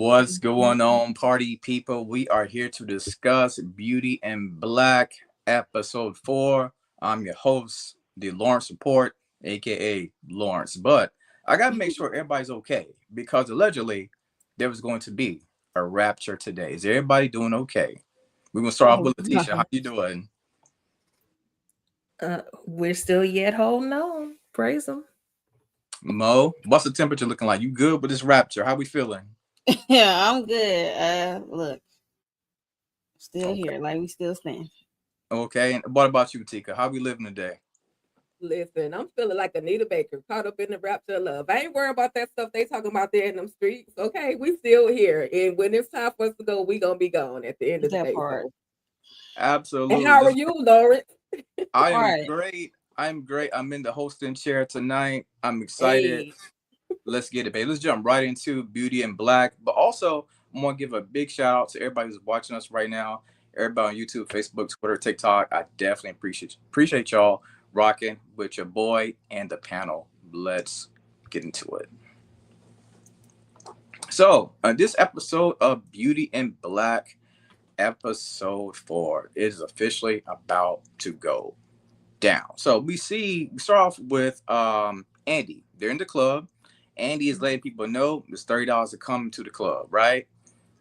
What's going on, party people? We are here to discuss Beauty and Black, episode 4. I'm your host, the Lawrence Support, aka Lawrence. But I gotta make sure everybody's okay because allegedly there was going to be a rapture today. Is everybody doing okay? We're gonna start off Oh, with Letitia. How you doing? we're still yet holding on. Praise him. Mo, what's the temperature looking like? You good with this rapture? How we feeling? Yeah, I'm good. Look, still Okay. here. Like we still stand. Okay. And what about you, Tika? How we living today? Listen, I'm feeling like Anita Baker, caught up in the rapture of love. I ain't worried about that stuff they talking about there in them streets. Okay, we still here, and when it's time for us to go, we gonna be gone at the end of the That day. part. So, and Absolutely. how are Just you, Lawrence? I am Right. great. I'm great. I'm in the hosting chair tonight. I'm excited. Hey, Let's get it, babe. Let's jump right into Beauty and Black. But also, I want to give a big shout out to everybody who's watching us right now. Everybody on YouTube, Facebook, Twitter, TikTok. I definitely appreciate y'all rocking with your boy and the panel. Let's get into it. So, this episode of Beauty and Black, episode 4, is officially about to go down. So we start off with Andy. They're in the club. Andy is letting people know it's $30 to come to the club, right?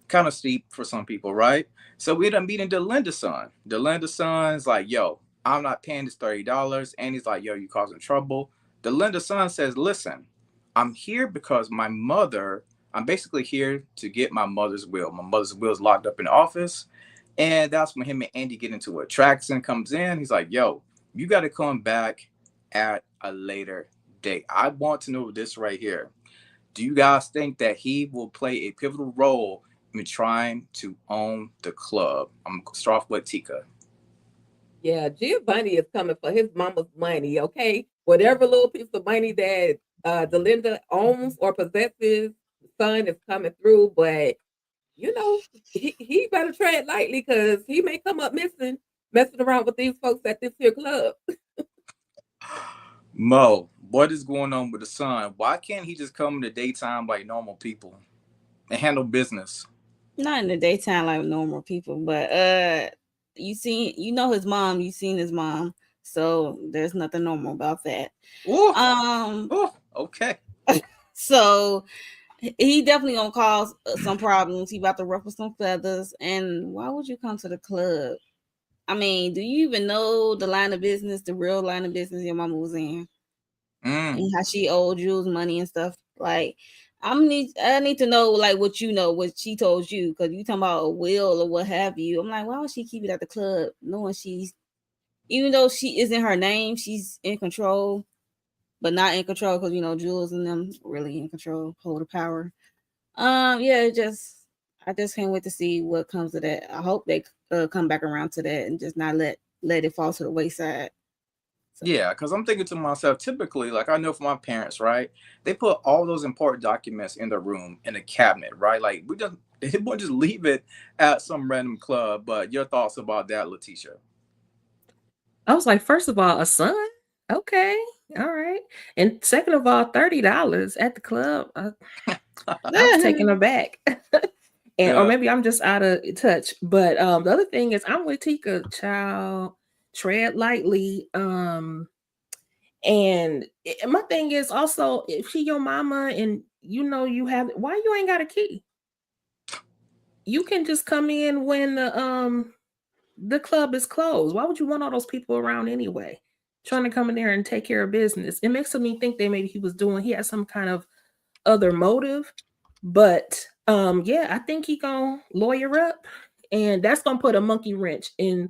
Kind of steep for some people, right? So we end up meeting Delinda's son. Delinda's son's like, yo, I'm not paying this $30. Andy's like, yo, you causing trouble. Delinda's son says, listen, I'm here because I'm basically here to get my mother's will. My mother's will is locked up in the office. And that's when him and Andy get into it. Traxon comes in. He's like, yo, you got to come back at a later date. I want to know this right here. Do you guys think that he will play a pivotal role in trying to own the club? I'm going to start off with Tika. yeah, Giovanni is coming for his mama's money. Okay, whatever little piece of money that Delinda owns or possesses, the son is coming through. But you know, he better tread lightly because he may come up messing around with these folks at this here club. Mo, what is going on with the son? Why can't he just come in the daytime like normal people and handle business? Not in the daytime like normal people, but you know his mom. You seen his mom, so there's nothing normal about that. Ooh, Um, ooh, okay. so he definitely gonna cause some problems. He about to ruffle some feathers. And why would you come to the club? I mean, do you even know the line of business, the real line of business your mama was in, Mm. and how she owed Jules money and stuff? Like, I need to know like what you know, what she told you, because you talking about a will or what have you. I'm like, why would she keep it at the club, knowing she's even though she isn't her name, she's in control, but not in control because Jules and them really in control, hold the power. Yeah, I just can't wait to see what comes of that. I hope they come back around to that and just not let it fall to the wayside. So, Yeah, because I'm thinking to myself, typically, like I know from my parents, right? They put all those important documents in the room in a cabinet, right? Like we just they wouldn't just leave it at some random club. But your thoughts about that, Letitia? I was like, first of all, a son? Okay. All right. And second of all, $30 at the club. I was taken aback. And or Yeah. maybe I'm just out of touch. But the other thing is I'm with Tika, child, tread lightly. And my thing is also if she your mama and you have why you ain't got a key? You can just come in when the club is closed. Why would you want all those people around anyway? Trying to come in there and take care of business. It makes me think that maybe he had some kind of other motive. But yeah, I think he gonna lawyer up and that's gonna put a monkey wrench in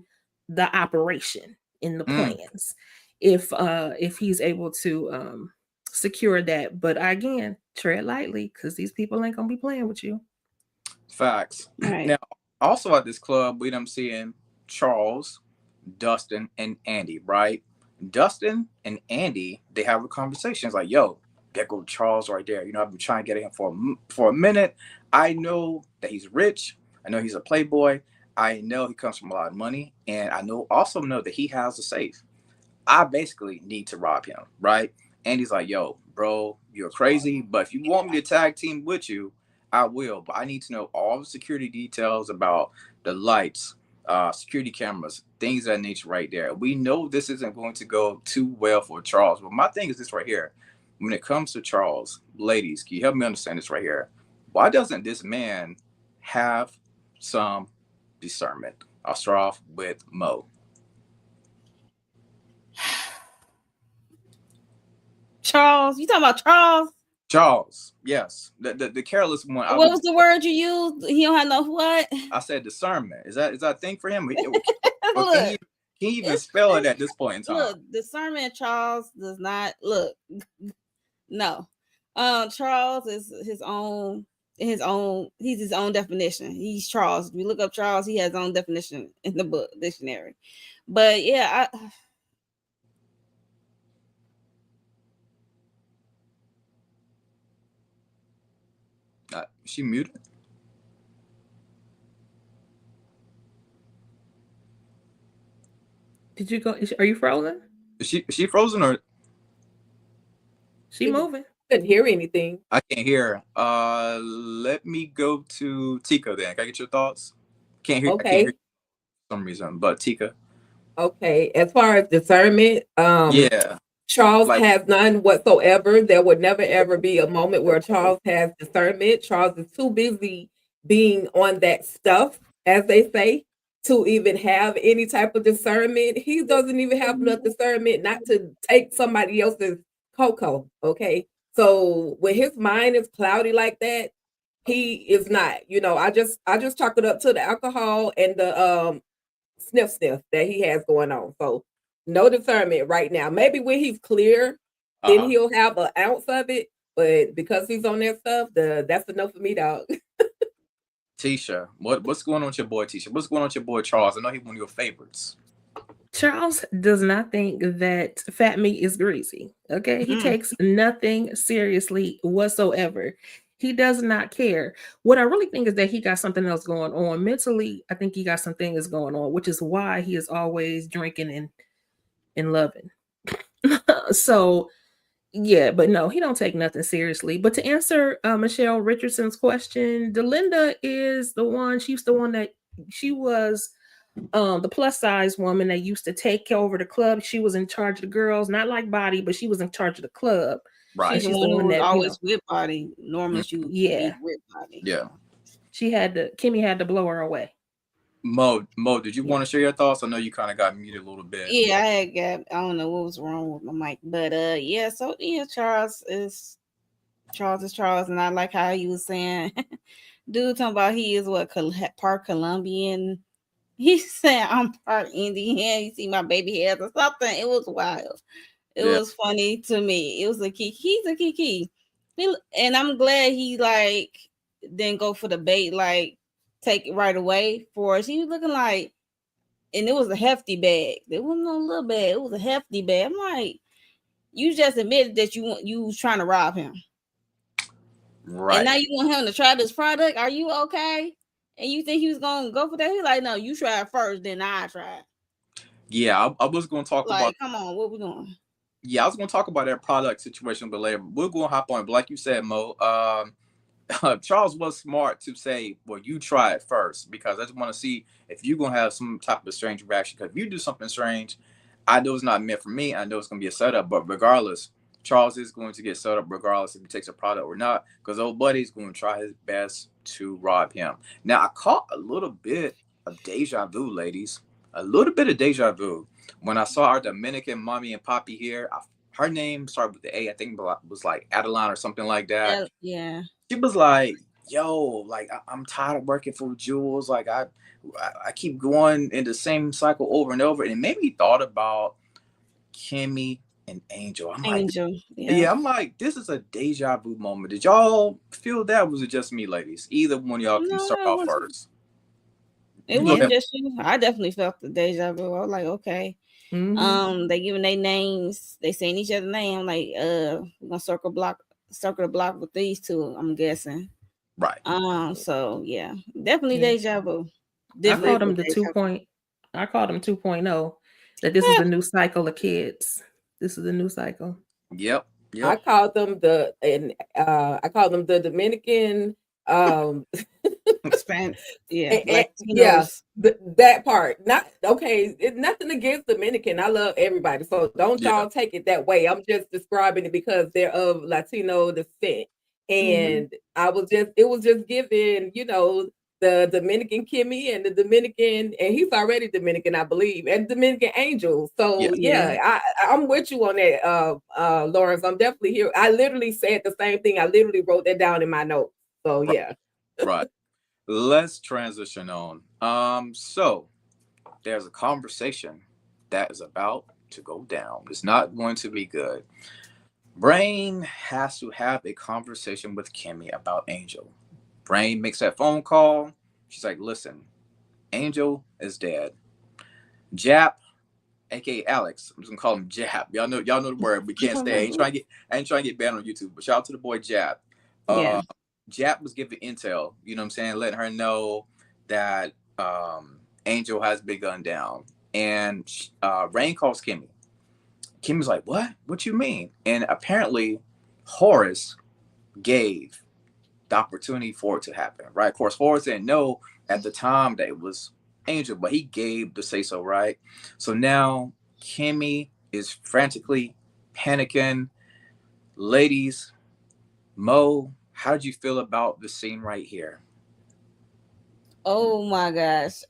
the operation, in the Mm, plans. If he's able to secure that. But again, tread lightly because these people ain't gonna be playing with you. facts. right. Now, also at this club, we them seeing Charles, Dustin, and Andy, right? Dustin and Andy, they have a conversation. It's like, yo, there go Charles right there. I've been trying to get him for a minute. I know that he's rich. I know he's a playboy. I know he comes from a lot of money, and I also know that he has a safe. I basically need to rob him, right? And he's like, yo, bro, you're crazy. But if you want me to tag team with you, I will, but I need to know all the security details about the lights, security cameras, things of that nature right there. We know this isn't going to go too well for Charles, but my thing is this right here. When it comes to Charles, ladies, can you help me understand this right here? Why doesn't this man have some discernment? I'll start off with Mo. Charles, you talking about Charles? Charles, yes, the careless one. What was the word you used? He don't have no what? I said discernment. Is that a thing for him? Can Look, he even spell it at this point in time? look, discernment. Charles does not look. No, Charles is his own. He's his own definition. He's Charles. If you look up Charles, he has his own definition in the book dictionary. But yeah, She muted. Did you go? Are you frozen? Is she frozen or She moving. Couldn't hear anything. I can't hear? Let me go to Tika then. Can I get your thoughts? Can't hear. I Okay. can't hear for some reason, but Tika. Okay. As far as discernment, Yeah. Charles Like- has none whatsoever. There would never ever be a moment where Charles has discernment. Charles is too busy being on that stuff, as they say, to even have any type of discernment. He doesn't even have enough discernment not to take somebody else's cocoa. Okay. So when his mind is cloudy like that, he is not. You know, I just chalk it up to the alcohol and the sniff that he has going on. So no discernment right now. Maybe when he's clear, then Uh-huh. he'll have an ounce of it. But because he's on that stuff, that's enough for me, dog. Tisha, what's going on with your boy Tisha? What's going on with your boy Charles? I know he's one of your favorites. Charles does not think that fat meat is greasy. Okay. He Mhm. takes nothing seriously whatsoever. He does not care. What I really think is that he got something else going on. Mentally, I think he got some things going on, which is why he is always drinking and loving. So yeah, but no, he don't take nothing seriously. But to answer Michelle Richardson's question, Delinda is the one. She's the one that she was the plus size woman that used to take over the club. She was in charge of the girls, not like Body, but she was in charge of the club. Right. she's the she's the one one who was that, you always know- with Body. Normally, she would Yeah. be with Body. Yeah. Kimmy had to blow her away. Mo, did you want to share your thoughts? I know you kind of got muted a little bit. Yeah, I don't know what was wrong with my mic, but yeah, so yeah, Charles is Charles, and I like how he was saying, dude, talking about he is what part Colombian. He said I'm part Indian. You see my baby hairs or something. It was wild. It Yeah. was funny to me. It was a key. He's a key. And I'm glad he like didn't go for the bait, like take it right away for us. He was looking like, and it was a hefty bag. It wasn't no little bag. It was a hefty bag. I'm like, you just admitted that you was trying to rob him, Right. and now you want him to try this product. Are you okay? And you think he was gonna go for that? He's like, no, you try it first, then I try. Yeah, I was going to talk Like, about. come on, what we doing? Yeah, I was going to talk about that product situation, but later we're going to hop on. But like you said, Mo, Charles was smart to say, well, you try it first, because I just want to see if you're going to have some type of strange reaction. Because if you do something strange, I know it's not meant for me. I know it's going to be a setup. But regardless, Charles is going to get set up regardless if he takes a product or not, because old buddy's going to try his best to rob him. Now, I caught a little bit of deja vu, ladies. A little bit of deja vu. When I saw our Dominican mommy and poppy here, her name started with the A. I think it was like Adeline or something like that. Yeah. She was like, yo, like I'm tired of working for Jules. Like I keep going in the same cycle over and over. And it made me thought about Kimmy and Angel. I'm like, Angel. yeah, I'm like, this is a deja vu moment. Did y'all feel that? Or was it just me, ladies? Either one of y'all can No, start it off wasn't. first. It Yeah. wasn't just you. I definitely felt the deja vu. I was like, okay. Mhm. They giving their names, they saying each other's name. I'm like, we're gonna circle the block with these two, I'm guessing. Right. So yeah, definitely Yeah. deja vu. I called Definitely him the deja vu. 2. I called him 2.0. That this is the new cycle of kids. This is the new cycle. Yep. I called them the Dominican Span, yeah, Yeah, Latinos. that part. Not okay. It's nothing against Dominican. I love everybody, so don't Yeah, y'all take it that way. I'm just describing it because they're of Latino descent, Mhm. and it was just given, the Dominican Kimmy and the Dominican, and he's already Dominican, I believe, and Dominican Angel. So yes, Yeah. yeah, I'm with you on that, Lawrence. I'm definitely here. I literally said the same thing. I literally wrote that down in my notes. So right, yeah. right. Let's transition on. So there's a conversation that is about to go down. It's not going to be good. Brain has to have a conversation with Kimmy about Angel. Brain makes that phone call. She's like, listen, Angel is dead. Jap, aka Alex, I'm just gonna call him Jap. Y'all know the word. We can't stay. I ain't trying to get banned on YouTube, but shout out to the boy Jap. Yeah. Jap was giving intel, you know what I'm saying, letting her know that Angel has been gunned down. And Rain calls Kimmy. Kimmy's like, what? What you mean? And apparently Horace gave the opportunity for it to happen, right? Of course, Horace didn't know at the time that it was Angel, but he gave the say so, right? So now Kimmy is frantically panicking. Ladies, Mo, how did you feel about the scene right here? Oh my gosh.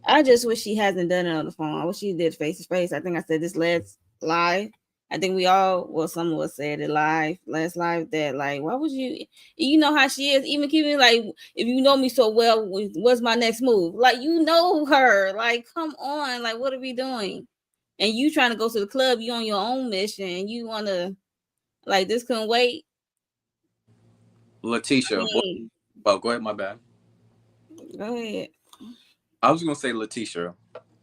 I just wish she hasn't done it on the phone. I wish she did face to face. I think I said this last live. I think we all, well, some of us said it last live, that like, why would you know how she is, even keeping like, if you know me so well, what's my next move? Like, you know her, like, come on, like, what are we doing? And you trying to go to the club, you on your own mission, and you want to, like, this couldn't wait. I Letitia, mean, well, go ahead, my bad. go ahead. I was gonna say, Letitia,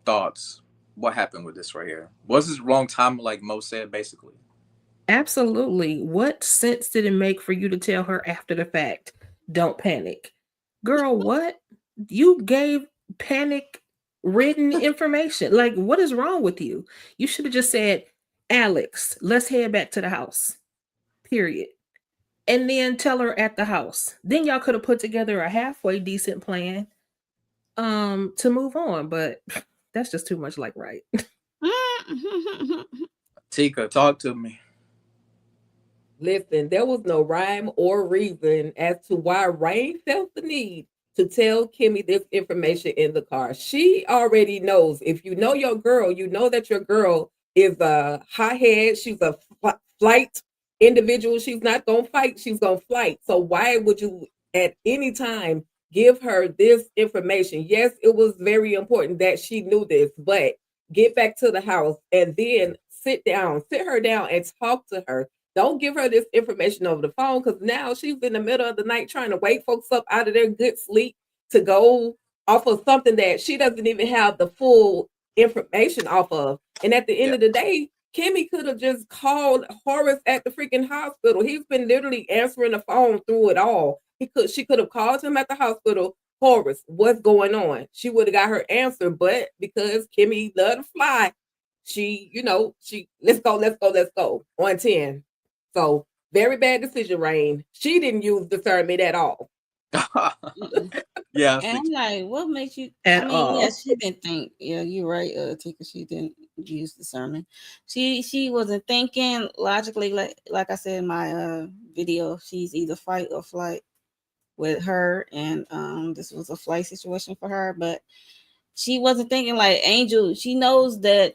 thoughts. What happened with this right here? Was this wrong time, like Mo said, basically? Absolutely. What sense did it make for you to tell her after the fact, don't panic? Girl, what? You gave panic ridden information. Like, what is wrong with you? You should have just said, Alex, let's head back to the house. Period. And then tell her at the house. Then y'all could have put together a halfway decent plan to move on, but that's just too much like right. Tika, talk to me. Listen, there was no rhyme or reason as to why Rain felt the need to tell Kimmy this information in the car. She already knows. If you know your girl, you know that your girl is a hothead. She's a flight individual. She's not going to fight. She's going to flight. So why would you at any time give her this information? Yes, it was very important that she knew this, but get back to the house and then sit her down and talk to her. Don't give her this information over the phone, because now she's in the middle of the night trying to wake folks up out of their good sleep to go off of something that she doesn't even have the full information off of. And at the end Yeah, of the day, Kimmy could have just called Horace at the freaking hospital. He's been literally answering the phone through it all. She could have called him at the hospital. Horace, what's going on? She would have got her answer, but because Kimmy loved to fly, she let's go on 10. So very bad decision, Rain. She didn't use discernment at all. yeah. And I'm like, what makes you? At I mean, all. yes, she didn't think. Yeah, you're right, Tika. She didn't use discernment. She wasn't thinking logically. Like I said in my video, she's either fight or flight with her, and this was a flight situation for her. But she wasn't thinking like Angel. She knows that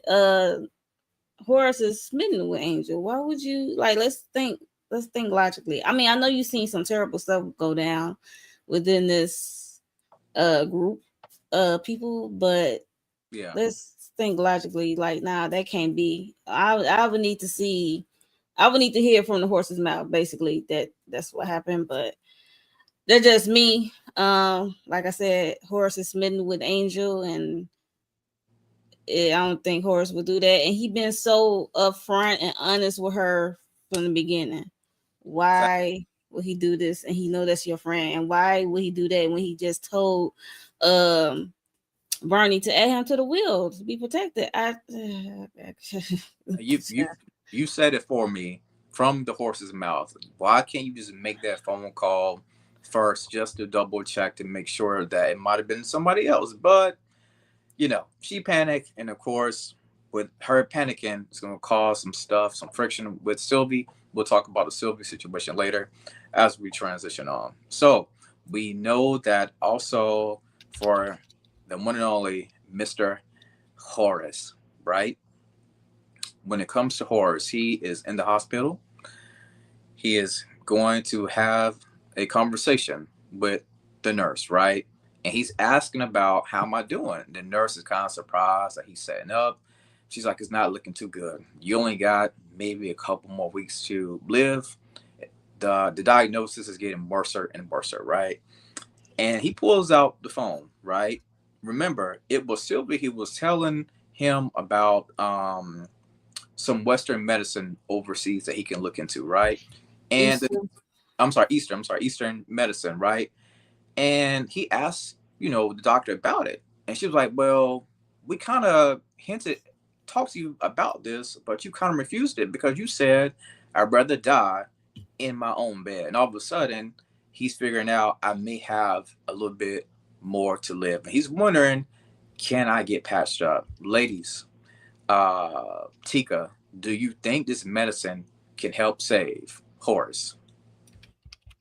Horace is smitten with Angel. Why would you like? Let's think logically. I mean, I know you've seen some terrible stuff go down within this group people, but Yeah. let's think logically. Like, nah, that can't be. I would need to see. I would need to hear from the horse's mouth, basically, that's what happened. But that's just me. Like I said, Horace is smitten with Angel, and I don't think Horace would do that. And he been so upfront and honest with her from the beginning. Why would he do this? And he know that's your friend. And why would he do that when he just told Barney to add him to the wheel to be protected? You said it for me from the horse's mouth. Why can't you just make that phone call first just to double check to make sure that it might have been somebody else? But she panicked, and of course, with her panicking, it's going to cause some friction with Sylvie. We'll talk about the Sylvie situation later as we transition on. So we know that also for the one and only Mr. Horace, right? When it comes to Horace, he is in the hospital. He is going to have a conversation with the nurse, right? And he's asking about how am I doing? The nurse is kind of surprised that he's setting up. She's like, it's not looking too good. You only got maybe a couple more weeks to live. The diagnosis is getting worse and worse, right? And he pulls out the phone, right? Remember, it was Sylvie. He was telling him about some Western medicine overseas that he can look into, right? And Eastern medicine, right? And he asked, the doctor about it. And she was like, well, we kind of talked to you about this, but you kind of refused it because you said, I'd rather die in my own bed. And all of a sudden, he's figuring out I may have a little bit more to live. And he's wondering, can I get patched up? Ladies, Tika, do you think this medicine can help save Horace?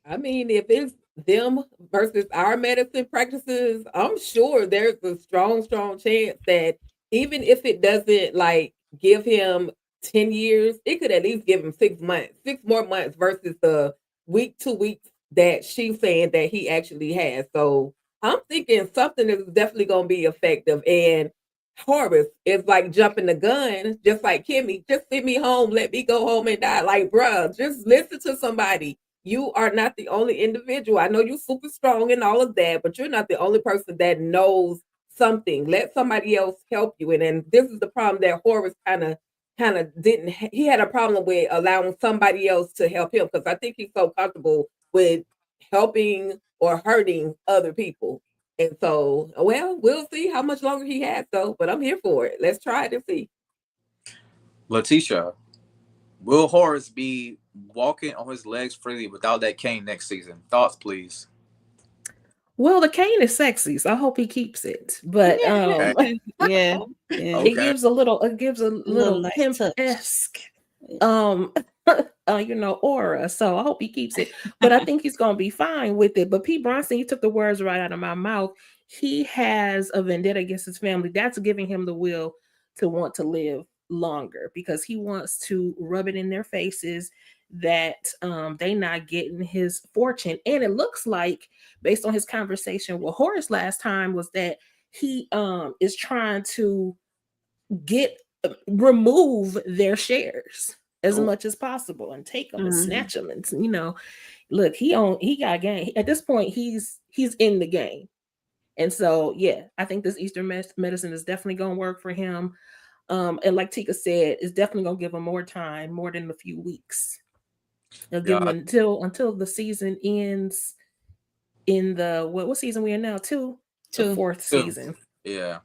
I mean, if it's them versus our medicine practices, I'm sure there's a strong, strong chance that even if it doesn't like give him 10 years, it could at least give him 6 months, 6 more months versus the week, 2 weeks that she's saying that he actually has. So I'm thinking something is definitely going to be effective. And Horace is like jumping the gun, just like Kimmy. Just send me home. Let me go home and die. Like, bruh, just listen to somebody. You are not the only individual. I know you're super strong and all of that, but you're not the only person that knows something. Let somebody else help you. And then this is the problem that Horace kind of didn't. He had a problem with allowing somebody else to help him because I think he's so comfortable with helping or hurting other people. And so, well, we'll see how much longer he has, though. But I'm here for it. Let's try it and see. Letitia, will Horace be walking on his legs freely without that cane next season? Thoughts, please. Well, the cane is sexy, so I hope he keeps it. But yeah. it gives a little nice pimp-esque aura. So I hope he keeps it. But I think he's gonna be fine with it. But Pete Bronson, you took the words right out of my mouth. He has a vendetta against his family. That's giving him the will to want to live longer because he wants to rub it in their faces that they not getting his fortune. And it looks like, based on his conversation with Horace last time, was that he is trying to remove their shares as much as possible and take them and snatch them. And look, he got game. At this point, he's in the game. And so, yeah, I think this Eastern medicine is definitely going to work for him. And like Tika said, it's definitely going to give him more time, more than a few weeks. They'll give him until the season ends in the what season we are now? Two. The fourth season. Yeah.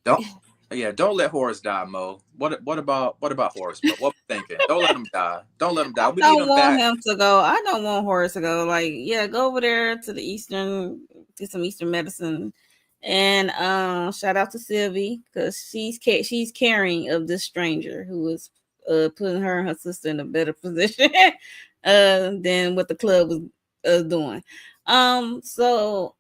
Don't let Horace die, Mo. What about Horace, Mo? What we thinking? Don't let him die. Don't let him die. We don't want him to go. I don't want Horace to go. Like, yeah, go over there to the get some Eastern medicine. And shout out to Sylvie because she's caring of this stranger who is putting her and her sister in a better position than what the club was doing. So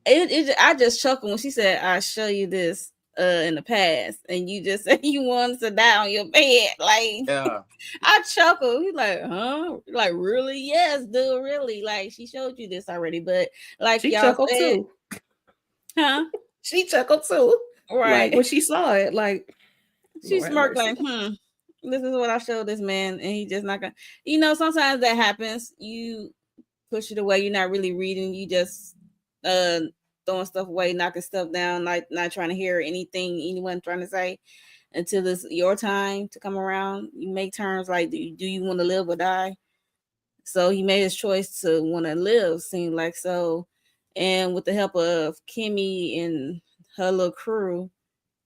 I just chuckled when she said, "I'll show you this in the past," and you just said you wanted to die on your bed. Like, yeah. I chuckled. He's like, "Huh? Like, really? Yes, dude, really? Like, she showed you this already, but like she y'all chuckled said, too, huh? She chuckled too, right? Like when she saw it, like she smirked, like, this is what I showed this man, and he just not gonna. Sometimes that happens. You push it away. You're not really reading. You just throwing stuff away, knocking stuff down, like not trying to hear anything anyone trying to say until it's your time to come around. You make terms like, do you want to live or die? So he made his choice to want to live, seemed like so. And with the help of Kimmy and her little crew,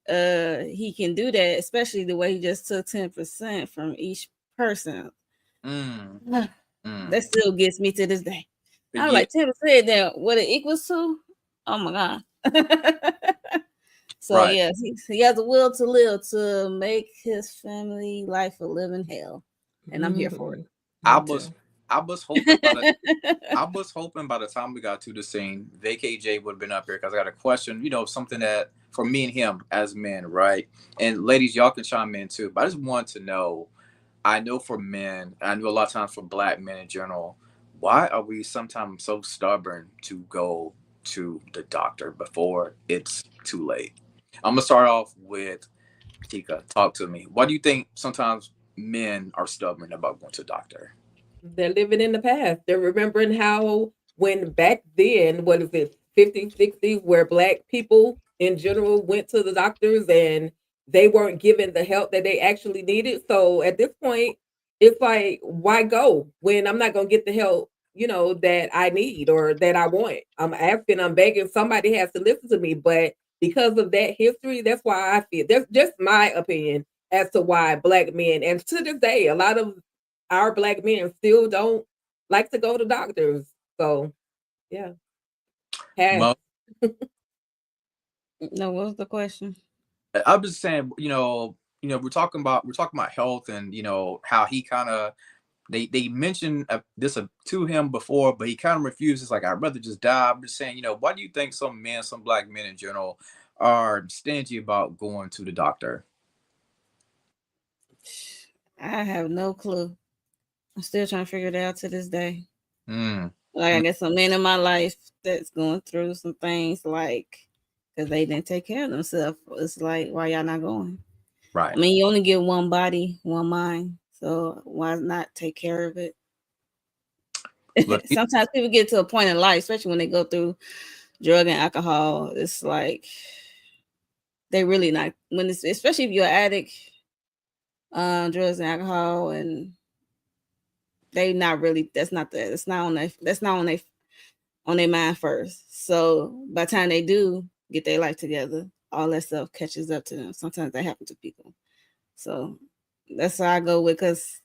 he can do that, especially the way he just took 10% from each person. Mm, That mm. still gets me to this day. I'm Yeah, like 10% that what it equals to. Oh my god. So right. yes, he has a will to live to make his family life a living hell, and I'm here for it. I Me was too. I was hoping by the I was hoping by the time we got to the scene, VKJ would have been up here because I got a question, something that for me and him as men, right? And ladies, y'all can chime in too. But I just want to know. I know for men, and I know a lot of times for black men in general, why are we sometimes so stubborn to go to the doctor before it's too late? I'm gonna start off with Tika. Talk to me. Why do you think sometimes men are stubborn about going to the doctor? They're living in the past. They're remembering how when back then, what is it, 50s, 60s, where black people in general went to the doctors and they weren't given the help that they actually needed. So at this point, it's like, why go when I'm not gonna get the help, that I need or that I want? I'm asking, I'm begging, somebody has to listen to me. But because of that history, that's why I feel that's just my opinion as to why black men, and to this day, a lot of our black men still don't like to go to doctors. So yeah, pass. Mo, No, what was the question? I'm just saying, we're talking about health and how he kind of they mentioned this to him before, but he kind of refuses. Like, I'd rather just die. I'm just saying, why do you think some black men in general, are stingy about going to the doctor? I have no clue. I'm still trying to figure it out to this day. Mm, Like, I mm, guess some men in my life that's going through some things, like, because they didn't take care of themselves. It's like, why y'all not going? I right. mean, you only get one body, one mind. So why not take care of it? Look, Sometimes people get to a point in life, especially when they go through drug and alcohol. It's like they really not when it's especially if you're an addict, drugs and alcohol, and they not really. That's not the. It's not on their. That's not on their mind first. So by the time they do get their life together, all that stuff catches up to them. Sometimes that happens to people. So that's how I go with, because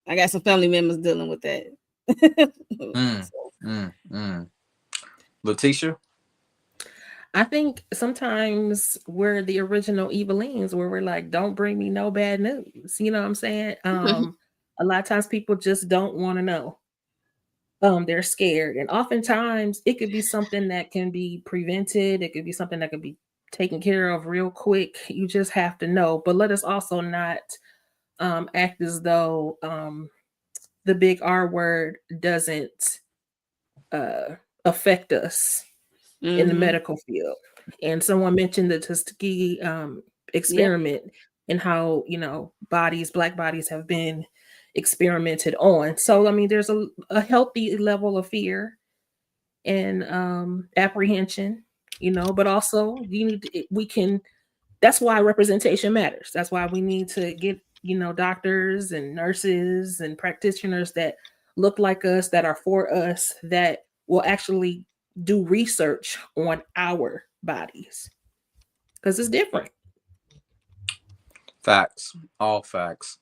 I got some family members dealing with that. mm, mm. Letitia? I think sometimes we're the original Evelines where we're like, don't bring me no bad news. You know what I'm saying? A lot of times people just don't want to know. They're scared. And oftentimes it could be something that can be prevented. It could be something that could be taken care of real quick. You just have to know. But let us also not act as though the big R word doesn't affect us in the Mm-hmm. medical field. And someone mentioned the Tuskegee Yep. experiment and how, black bodies have been experimented on. So, I mean, there's a healthy level of fear and apprehension, but also that's why representation matters. That's why we need to get, doctors and nurses and practitioners that look like us, that are for us, that will actually do research on our bodies because it's different. Facts. All facts.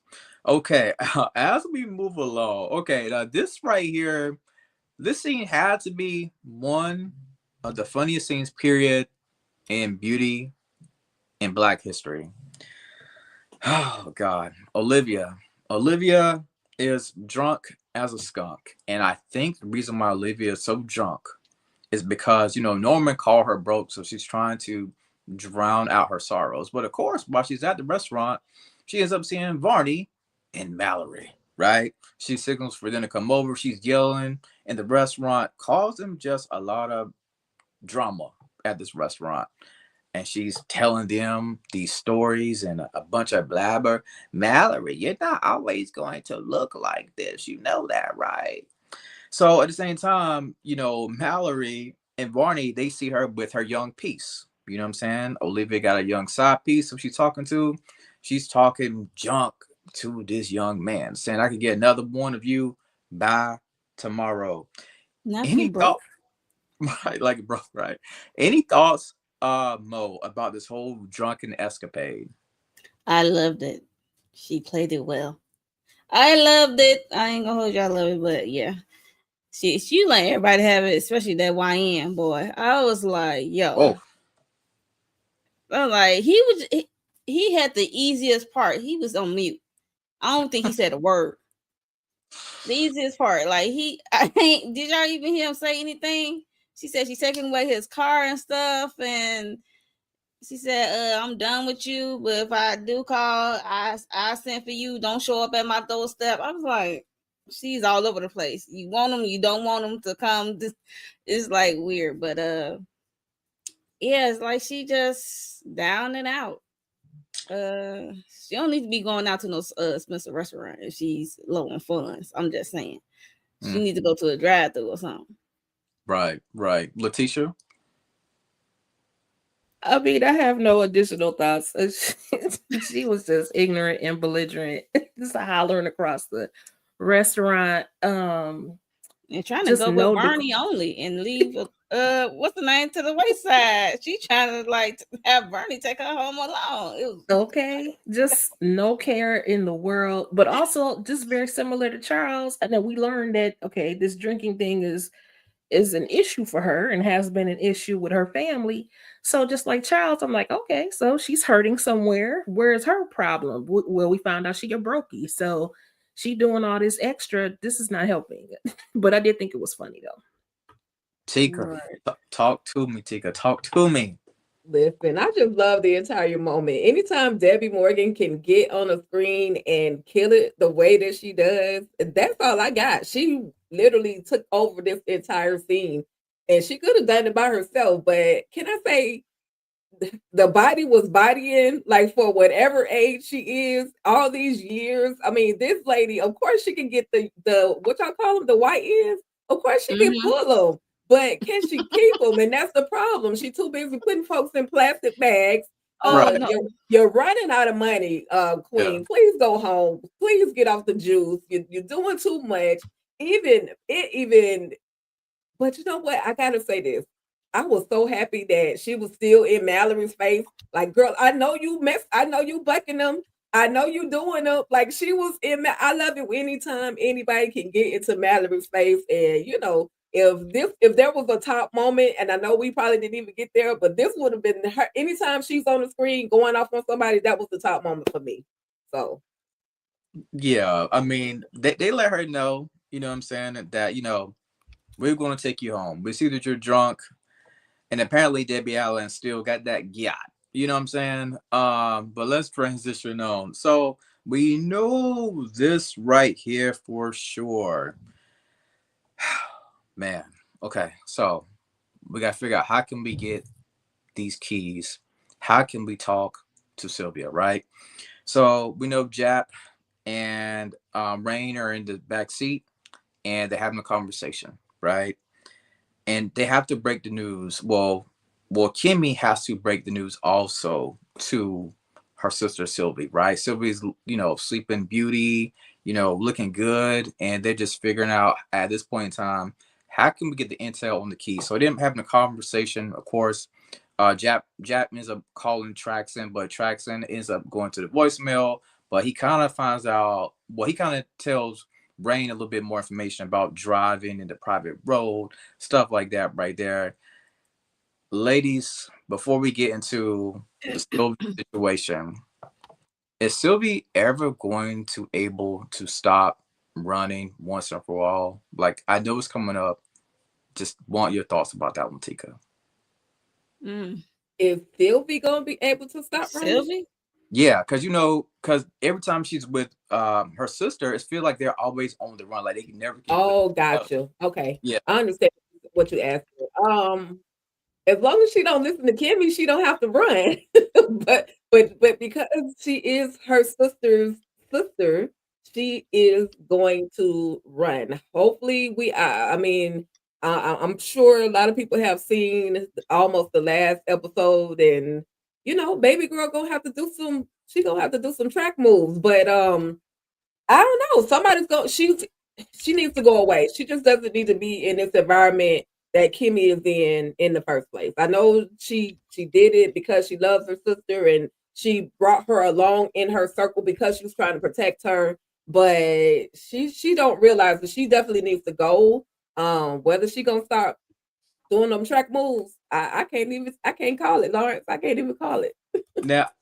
Okay, as we move along, okay, now this right here, this scene had to be one of the funniest scenes, period, in beauty in Black history. Oh God, Olivia. Olivia is drunk as a skunk, and I think the reason why Olivia is so drunk is because Norman called her broke, so she's trying to drown out her sorrows. But of course, while she's at the restaurant, she ends up seeing Varney and Mallory. Right? She signals for them to come over. She's yelling in the restaurant, causing just a lot of drama at this restaurant. And she's telling them these stories and a bunch of blabber. Mallory, you're not always going to look like this. You know that, right? So at the same time, Mallory and Varney, they see her with her young piece. You know what I'm saying? Olivia got a young side piece who she's talking to. She's talking junk to this young man, saying, I could get another one of you by tomorrow. Not Any you, bro. thought? Right, like bro, right? Any thoughts Mo about this whole drunken escapade? I loved it. She played it well. I loved it. I ain't gonna hold you. I love it, but yeah, she let everybody have it, especially that YN boy. I was like, yo, Oh, I'm like, he had the easiest part. He was on mute. I don't think he said a word. The easiest part, like I ain't. Did y'all even hear him say anything? She said she's taking away his car and stuff, and she said, "I'm done with you. But if I do call, I send for you. Don't show up at my doorstep." I was like, she's all over the place. You want them, you don't want them to come. It's like weird, but yeah, it's like she just down and out. She don't need to be going out to no expensive restaurant if she's low on funds. I'm just saying, she needs to go to a drive-thru or something. right. Letitia? I mean, I have no additional thoughts. She was just ignorant and belligerent, just hollering across the restaurant. And trying to Just go with no Bernie only and leave what's the name to the wayside. She trying to like have Bernie take her home alone. It was Okay, just no care in the world, but also just very similar to Charles. And then we learned that okay, this drinking thing is an issue for her and has been an issue with her family. So just like Charles, I'm like, okay, so she's hurting somewhere. Where's her problem? Well, we found out she a brokey, so she doing all this extra. This is not helping. But I did think it was funny though. Tika, Right. talk to me, Tika. Talk to me. Listen, I just love the entire moment. Anytime Debbie Morgan can get on a screen and kill it the way that she does, that's all I got. She literally took over this entire scene, and she could have done it by herself. But can I say, the body was bodying like for whatever age she is, all these years. I mean, this lady, of course, she can get the what y'all call them, the white ends. Of course, she can pull them, but can she keep them? And that's the problem. She's too busy putting folks in plastic bags. Right. no. You're running out of money, Queen. Yeah. Please go home. Please get off the juice. You're doing too much. Even. But you know what? I gotta say this. I was so happy that she was still in Mallory's face. Like, girl, I know you bucking them. I know you doing them. Like she was in. I love it anytime anybody can get into Mallory's face. And you know, if there was a top moment, and I know we probably didn't even get there, but this would have been her. Anytime she's on the screen going off on somebody, that was the top moment for me. So Yeah, I mean, they let her know, you know what I'm saying, that, you know, we're going to take you home. We see that you're drunk. And apparently Debbie Allen still got that yacht. You know what I'm saying? But let's transition on. So we know this right here for sure. Man, okay. So we got to figure out how can we get these keys? How can we talk to Sylvia, right? So we know Jap and Rain are in the back seat and they're having a conversation, right? And they have to break the news. Well, Kimmy has to break the news also to her sister Sylvie, right? Sylvie's, you know, sleeping beauty, you know, looking good, and they're just figuring out at this point in time how can we get the intel on the key. So they're having a conversation. Of course, Jap ends up calling Traxon, but Traxon ends up going to the voicemail. But he kind of finds out. Well, he kind of tells Rain a little bit more information about driving in the private road, stuff like that right there. Ladies, before we get into the Sylvie situation, is Sylvie ever going to able to stop running once and for all? Like, I know it's coming up. Just want your thoughts about that one, Tika. is Sylvie gonna be able to stop running? Sylvie? Yeah, because every time she's with her sister, it feels like they're always on the run. Like they can never keep. Oh, gotcha. Okay. Yeah. I understand what you asked for. As long as she don't listen to Kimmy, she don't have to run. but because she is her sister's sister, she is going to run. Hopefully, I mean, I'm sure a lot of people have seen almost the last episode, and you know, baby girl gonna have to do some. She gonna have to do some track moves, but I don't know. She needs to go away. She just doesn't need to be in this environment that Kimmy is in the first place. I know she did it because she loves her sister and she brought her along in her circle because she was trying to protect her, but she don't realize that she definitely needs to go. Whether she gonna start doing them track moves, I can't call it, Lawrence. I can't even call it. Now,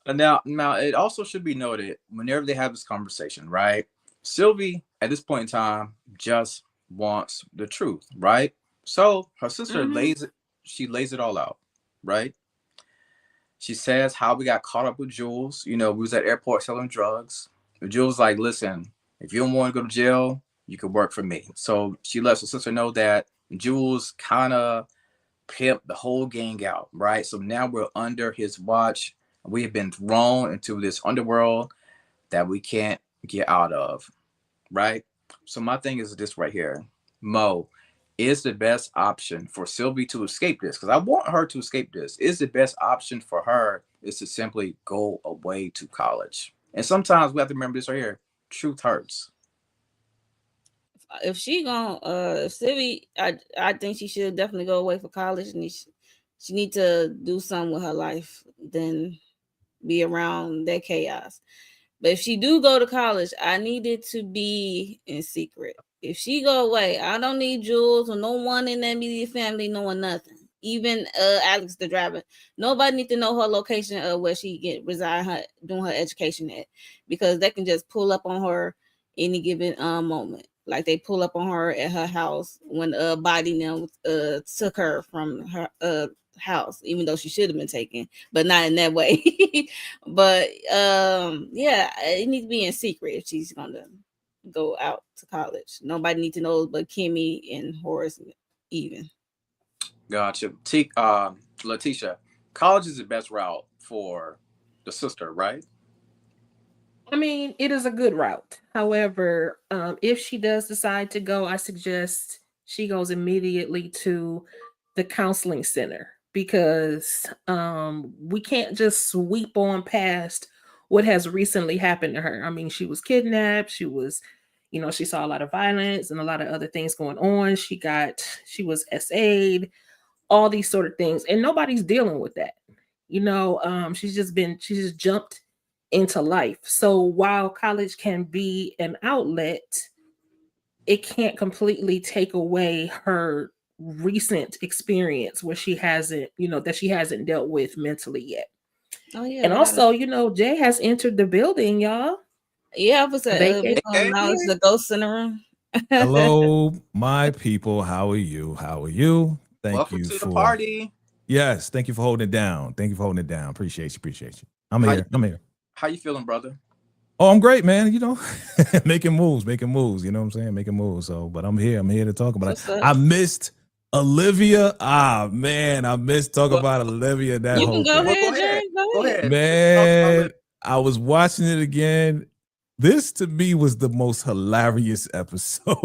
it also should be noted whenever they have this conversation, right? Sylvie, at this point in time, just wants the truth, right? So her sister lays it all out, right? She says how we got caught up with Jules. You know, we was at airport selling drugs. Jules like, listen, if you don't want to go to jail, you can work for me. So she lets her sister know that Jules kind of pimped the whole gang out, right? So now we're under his watch. We have been thrown into this underworld that we can't get out of, right? So my thing is this right here. Mo, is the best option for Sylvie to escape this? Because I want her to escape this. Is the best option for her is to simply go away to college. And sometimes we have to remember this right here. Truth hurts. If she gonna Sylvie, I think she should definitely go away for college, and she need to do something with her life than be around that chaos. But if she do go to college, I need it to be in secret. If she go away, I don't need Jules or no one in the immediate family knowing nothing. Even Alex the driver, nobody need to know her location of where she doing her education at, because they can just pull up on her any given moment. Like they pull up on her at her house when body now took her from her house, even though she should have been taken, but not in that way. But yeah, it needs to be in secret if she's gonna go out to college. Nobody need to know but Kimmy and Horace even. Gotcha. Letitia, college is the best route for the sister, right? I mean, it is a good route. However, if she does decide to go, I suggest she goes immediately to the counseling center, because we can't just sweep on past what has recently happened to her. I mean, she was kidnapped. She was, she saw a lot of violence and a lot of other things going on. She was SA'd, all these sort of things, and nobody's dealing with that. She's just jumped into life. So while college can be an outlet, it can't completely take away her recent experience where she hasn't dealt with mentally yet. Oh yeah. And also, Jay has entered the building, y'all. Yeah, I was the ghost in the room. Hello, my people. How are you? Welcome to the party. Yes, thank you for holding it down. Appreciate you. I'm here. How you feeling, brother? Oh, I'm great, man. Making moves. You know what I'm saying? Making moves. So, but I'm here to talk about it. I missed Olivia. Man, I missed talking about Olivia. That you whole can Go ahead. Man, I was watching it again. This to me was the most hilarious episode.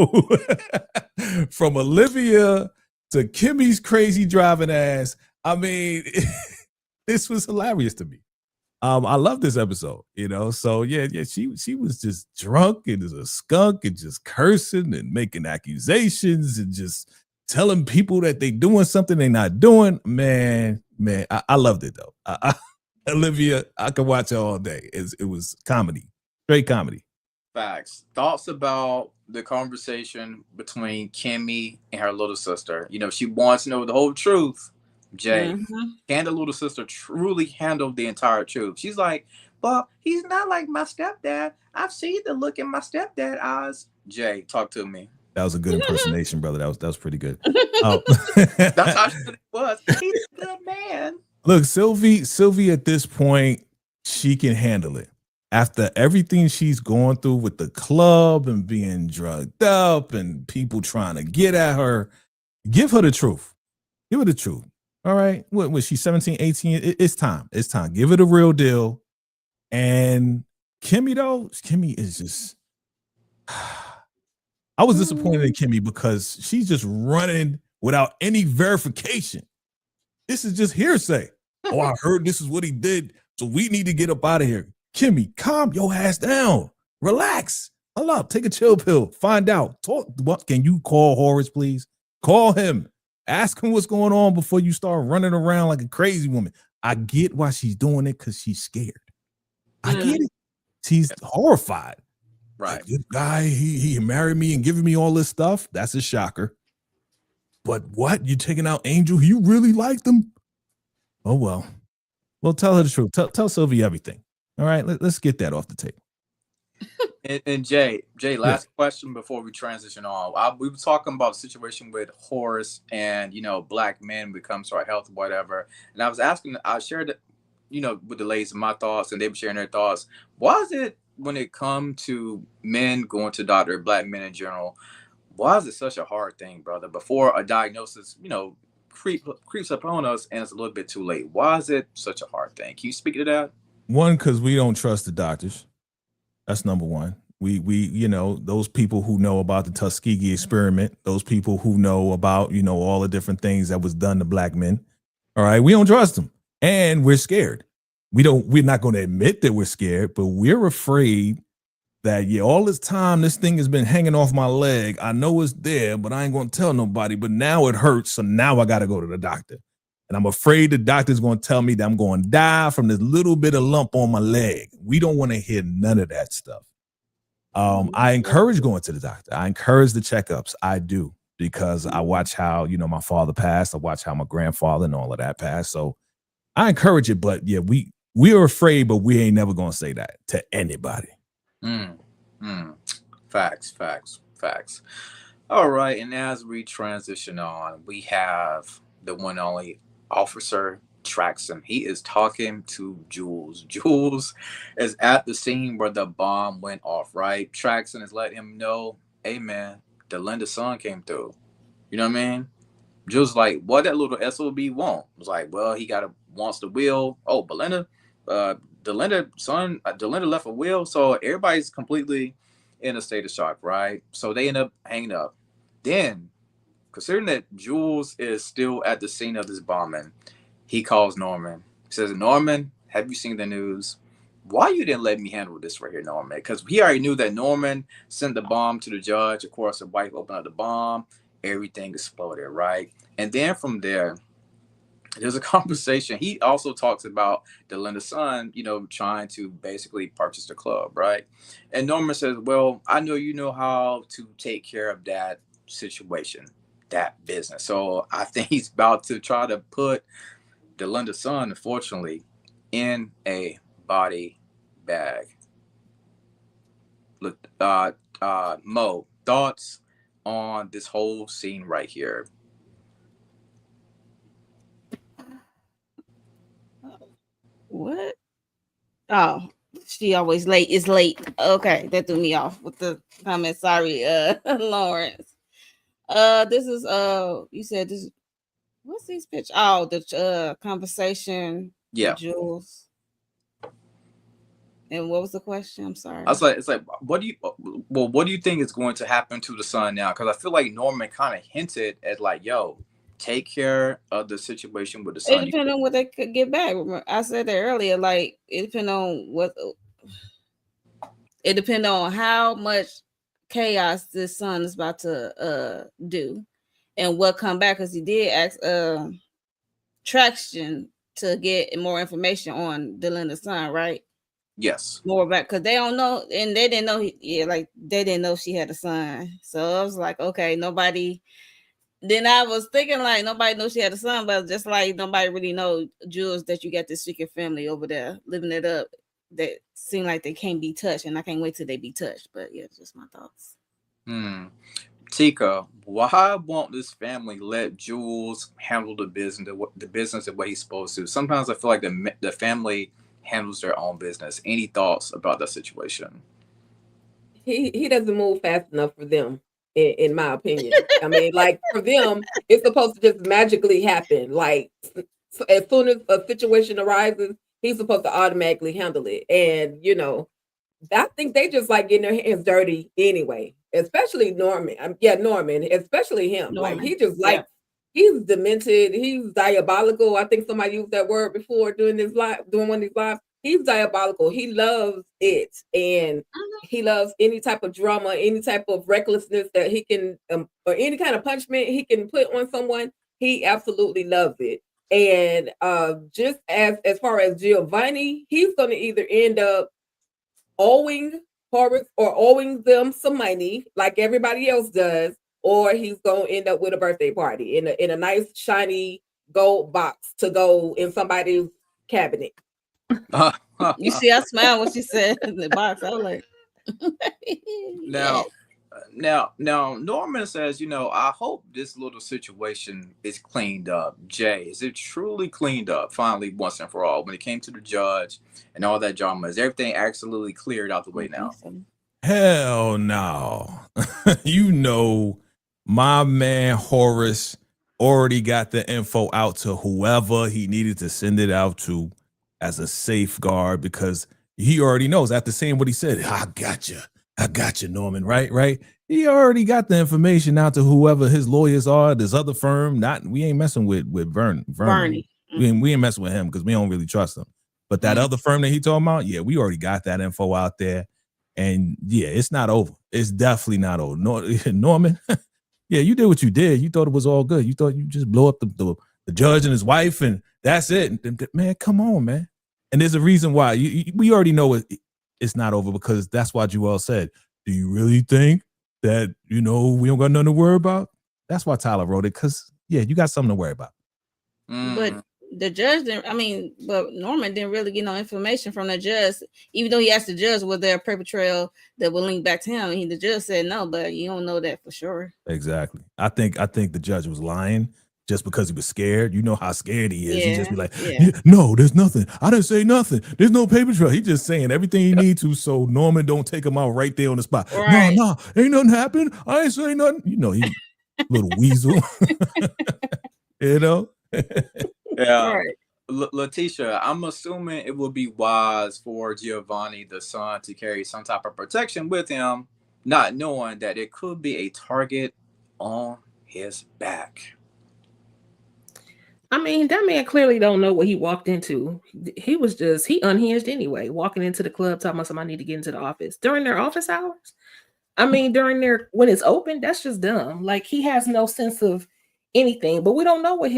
From Olivia to Kimmy's crazy driving ass. I mean, this was hilarious to me. I love this episode, So yeah, she was just drunk and as a skunk and just cursing and making accusations and just telling people that they doing something they not doing. Man, I loved it though. Olivia, I could watch it all day. It was comedy, straight comedy. Facts. Thoughts about the conversation between Kimmy and her little sister. She wants to know the whole truth. Jay, can the little sister truly handle the entire truth? She's like, but he's not like my stepdad. I've seen the look in my stepdad's eyes. Jay, talk to me. That was a good impersonation, brother. That was pretty good. That's how it was. He's a good man. Look, Sylvie at this point, she can handle it. After everything she's going through with the club and being drugged up and people trying to get at her, give her the truth. Give her the truth. All right. What was she, 17, 18? It's time. Give it a real deal. And Kimmy is just... I was disappointed in Kimmy because she's just running without any verification. This is just hearsay. Oh, I heard this is what he did, so we need to get up out of here. Kimmy, calm your ass down. Relax. Hold up. Take a chill pill. Find out. Talk. What? Can you call Horace, please? Call him. Ask him what's going on before you start running around like a crazy woman. I get why she's doing it because she's scared. I get it. She's horrified. Right. Like, this guy, he married me and giving me all this stuff. That's a shocker. But what? You taking out Angel? You really liked him? Oh, well. Well, tell her the truth. Tell Sylvie everything. All right, let's get that off the table. And Jay, last question before we transition on. We were talking about the situation with Horace and, black men when it comes to our health, whatever. And I shared, with the ladies my thoughts, and they were sharing their thoughts. Why is it when it comes to men going to doctor, black men in general, why is it such a hard thing, brother? Before a diagnosis, creeps up on us and it's a little bit too late. Why is it such a hard thing? Can you speak to that? One, because we don't trust the doctors. That's number one. We those people who know about the Tuskegee experiment, those people who know about, all the different things that was done to black men. All right. We don't trust them. And we're scared. We're not going to admit that we're scared, but we're afraid that, all this time, this thing has been hanging off my leg. I know it's there, but I ain't going to tell nobody. But now it hurts. So now I got to go to the doctor. And I'm afraid the doctor's going to tell me that I'm going to die from this little bit of lump on my leg. We don't want to hear none of that stuff. I encourage going to the doctor. I encourage the checkups. I do, because I watch how, my father passed. I watch how my grandfather and all of that passed. So I encourage it. But yeah, we are afraid, but we ain't never going to say that to anybody. Facts. All right. And as we transition on, we have the one and only Officer Traxon. He is talking to Jules. Jules is at the scene where the bomb went off, right? Traxon is letting him know, hey man, Delinda's son came through. You know what I mean? Jules like, what that little SOB want? Was like, well, he wants the will. Oh, Delinda left a will. So everybody's completely in a state of shock, right? So they end up hanging up. Then, considering that Jules is still at the scene of this bombing, he calls Norman. He says, Norman, have you seen the news? Why you didn't let me handle this right here, Norman? Because he already knew that Norman sent the bomb to the judge. Of course, the wife opened up the bomb. Everything exploded, right? And then from there, there's a conversation. He also talks about Delinda's son, trying to basically purchase the club, right? And Norman says, well, I know you know how to take care of that situation, that business. So I think he's about to try to put Delinda's son, unfortunately, in a body bag. Look, Mo, thoughts on this whole scene right here? What? Oh, she always late. It's late. Okay, that threw me off with the comment. Sorry, Lawrence. This is you said this. What's this pitch? Oh, the conversation. Yeah, with Jules. And what was the question? I'm sorry. I was like, it's like, what do you think is going to happen to the son now? Because I feel like Norman kind of hinted at like, yo, take care of the situation with the son. It depends on what they could get back. I said that earlier. Like, it depends on what. It depends on how much chaos this son is about to do, and what come back. Because he did ask Traxon to get more information on Delinda's son, right? Yes. More back, because they don't know, and they didn't know. They didn't know she had a son. So I was like, okay, nobody. Then I was thinking like nobody knows she had a son, but just like nobody really know, Jules, that you got this secret family over there living it up that seem like they can't be touched, and I can't wait till they be touched. But yeah, just my thoughts. Tika, why won't this family let Jules handle the business the way he's supposed to? Sometimes I feel like the family handles their own business. Any thoughts about that situation? He doesn't move fast enough for them, in my opinion. I mean, like for them, it's supposed to just magically happen. Like as soon as a situation arises, he's supposed to automatically handle it. And I think they just like getting their hands dirty anyway. Especially Norman. Norman, especially him. Norman. Like he just like he's demented. He's diabolical. I think somebody used that word before doing one of these lives. He's diabolical. He loves it, and he loves any type of drama, any type of recklessness that he can, or any kind of punishment he can put on someone. he absolutely loves it. And just as far as Giovanni, he's going to either end up owing Horace or owing them some money like everybody else does, or he's going to end up with a birthday party in a nice shiny gold box to go in somebody's cabinet. You see, I smiled when she said in the box. I was like, Now, Norman says, I hope this little situation is cleaned up. Jay, is it truly cleaned up finally once and for all when it came to the judge and all that drama? Is everything absolutely cleared out the way now? Hell no. My man Horace already got the info out to whoever he needed to send it out to as a safeguard, because he already knows after saying what he said, I got you, Norman, right? He already got the information out to whoever his lawyers are, this other firm. We ain't messing with Bernie. We ain't messing with him because we don't really trust him. But that other firm that he talking about, yeah, we already got that info out there. And yeah, it's not over. It's definitely not over. Norman, yeah, you did what you did. You thought it was all good. You thought you just blow up the judge and his wife and that's it. And, man, come on, man. And there's a reason why. We already know it's not over, because that's why Joel said, do you really think that, we don't got nothing to worry about? That's why Tyler wrote it, because, yeah, you got something to worry about. But the judge but Norman didn't really get no information from the judge, even though he asked the judge was there a paper trail that would link back to him. The judge said no, but you don't know that for sure. Exactly. I think the judge was lying just because he was scared. You know how scared he is. Yeah, he just be like, no, there's nothing. I didn't say nothing. There's no paper trail. He's just saying everything he needs to so Norman don't take him out right there on the spot. Right. No, ain't nothing happened. I ain't say nothing. He little weasel. Yeah. Right. Letitia, I'm assuming it would be wise for Giovanni, the son, to carry some type of protection with him, not knowing that it could be a target on his back. I mean, that man clearly don't know what he walked into. He unhinged anyway, walking into the club talking about somebody need to get into the office during their office hours. I mean, when it's open, that's just dumb. Like, he has no sense of anything, but we don't know what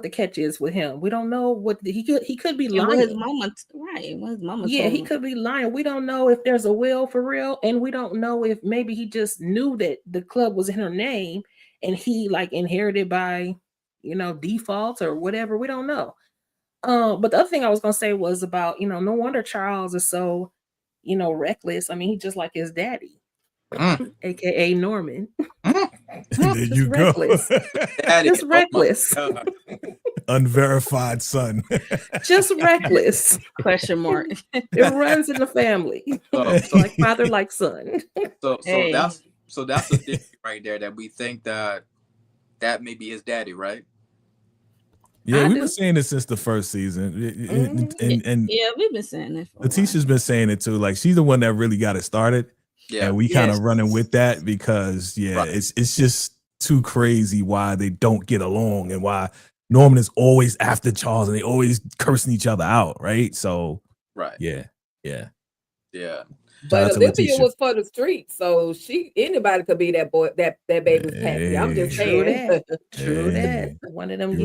the catch is with him. We don't know what he could be lying. What his mama yeah, he could be lying. We don't know if there's a will for real, and we don't know if maybe he just knew that the club was in her name and he inherited by default or whatever. We don't know. But the other thing I was gonna say was about no wonder Charles is so reckless. I mean, he's just like his daddy, aka Norman. There you reckless. go. Just reckless. Unverified son. Just reckless. Question mark. It runs in the family. So like father, like son. So that's the thing right there, that we think that may be his daddy, right? Yeah, we've been saying it since the first season. And yeah, we've been saying it. Letitia's been saying it too. Like, she's the one that really got it started. Yeah, and we kind of running with that because it's just too crazy why they don't get along and why Norman is always after Charles and they always cursing each other out, right? So yeah. But Olivia was for the street, so anybody could be that boy, that baby's happy. I'm just saying. True that. One of them,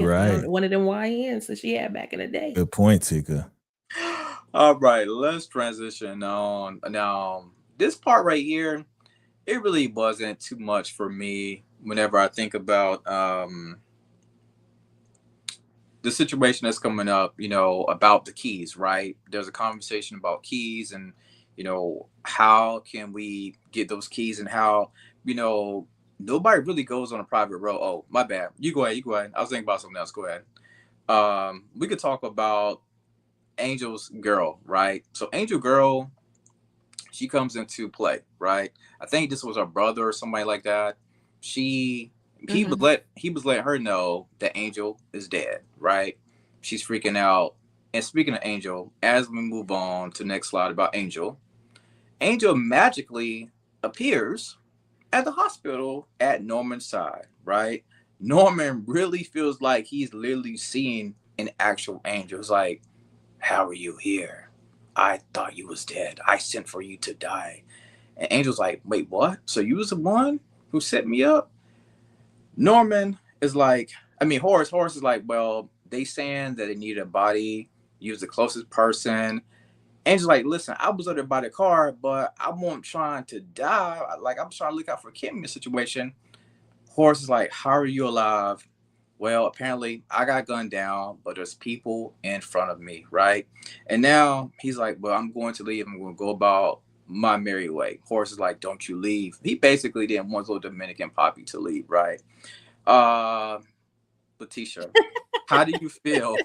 one of them YNs that she had back in the day. Good point, Tika. All right, let's transition on now. This part right here, it really wasn't too much for me whenever I think about the situation that's coming up, about the keys, right? There's a conversation about keys and, how can we get those keys and how, nobody really goes on a private road. Oh, my bad. You go ahead. I was thinking about something else. Go ahead. We could talk about Angel's girl, right? So Angel girl, she comes into play, right? I think this was her brother or somebody like that. He was letting her know that Angel is dead, right? She's freaking out. And speaking of Angel, as we move on to the next slide about Angel magically appears at the hospital at Norman's side, right? Norman really feels like he's literally seeing an actual Angel. It's like, how are you here? I thought you was dead. I sent for you to die. And Angel's like, wait, what? So you was the one who set me up? Norman is like, I mean, Horace is like, well, they saying that they need a body, use the closest person. Angel's like, listen, I was under by the car, but I wasn't trying to die. Like, I'm trying to look out for Kim in this situation. Horace is like, how are you alive? Well, apparently I got gunned down, but there's people in front of me, right? And now he's like, well, I'm going to leave. I'm going to go about my merry way. Horace is like, don't you leave. He basically didn't want little Dominican Poppy to leave, right? Letitia, how do you feel?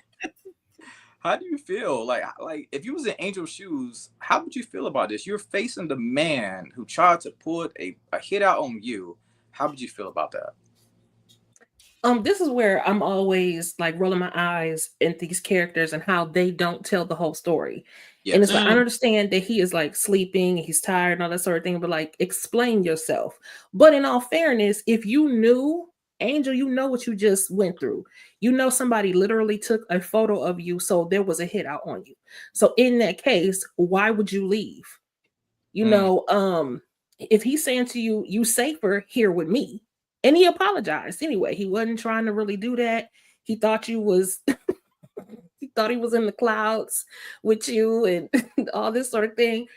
How do you feel? Like if you was in Angel's shoes, how would you feel about this? You're facing the man who tried to put a hit out on you. How would you feel about that? This is where I'm always like rolling my eyes at these characters and how they don't tell the whole story. And it's like, I understand that he is like sleeping, he's tired and all that sort of thing, but like, explain yourself. But in all fairness, if you knew Angel, you know what you just went through. You know somebody literally took a photo of you, so there was a hit out on you. So in that case, why would you leave? You know, if he's saying to you, you safer here with me. And he apologized anyway. He wasn't trying to really do that. He thought you was he thought he was in the clouds with you and all this sort of thing.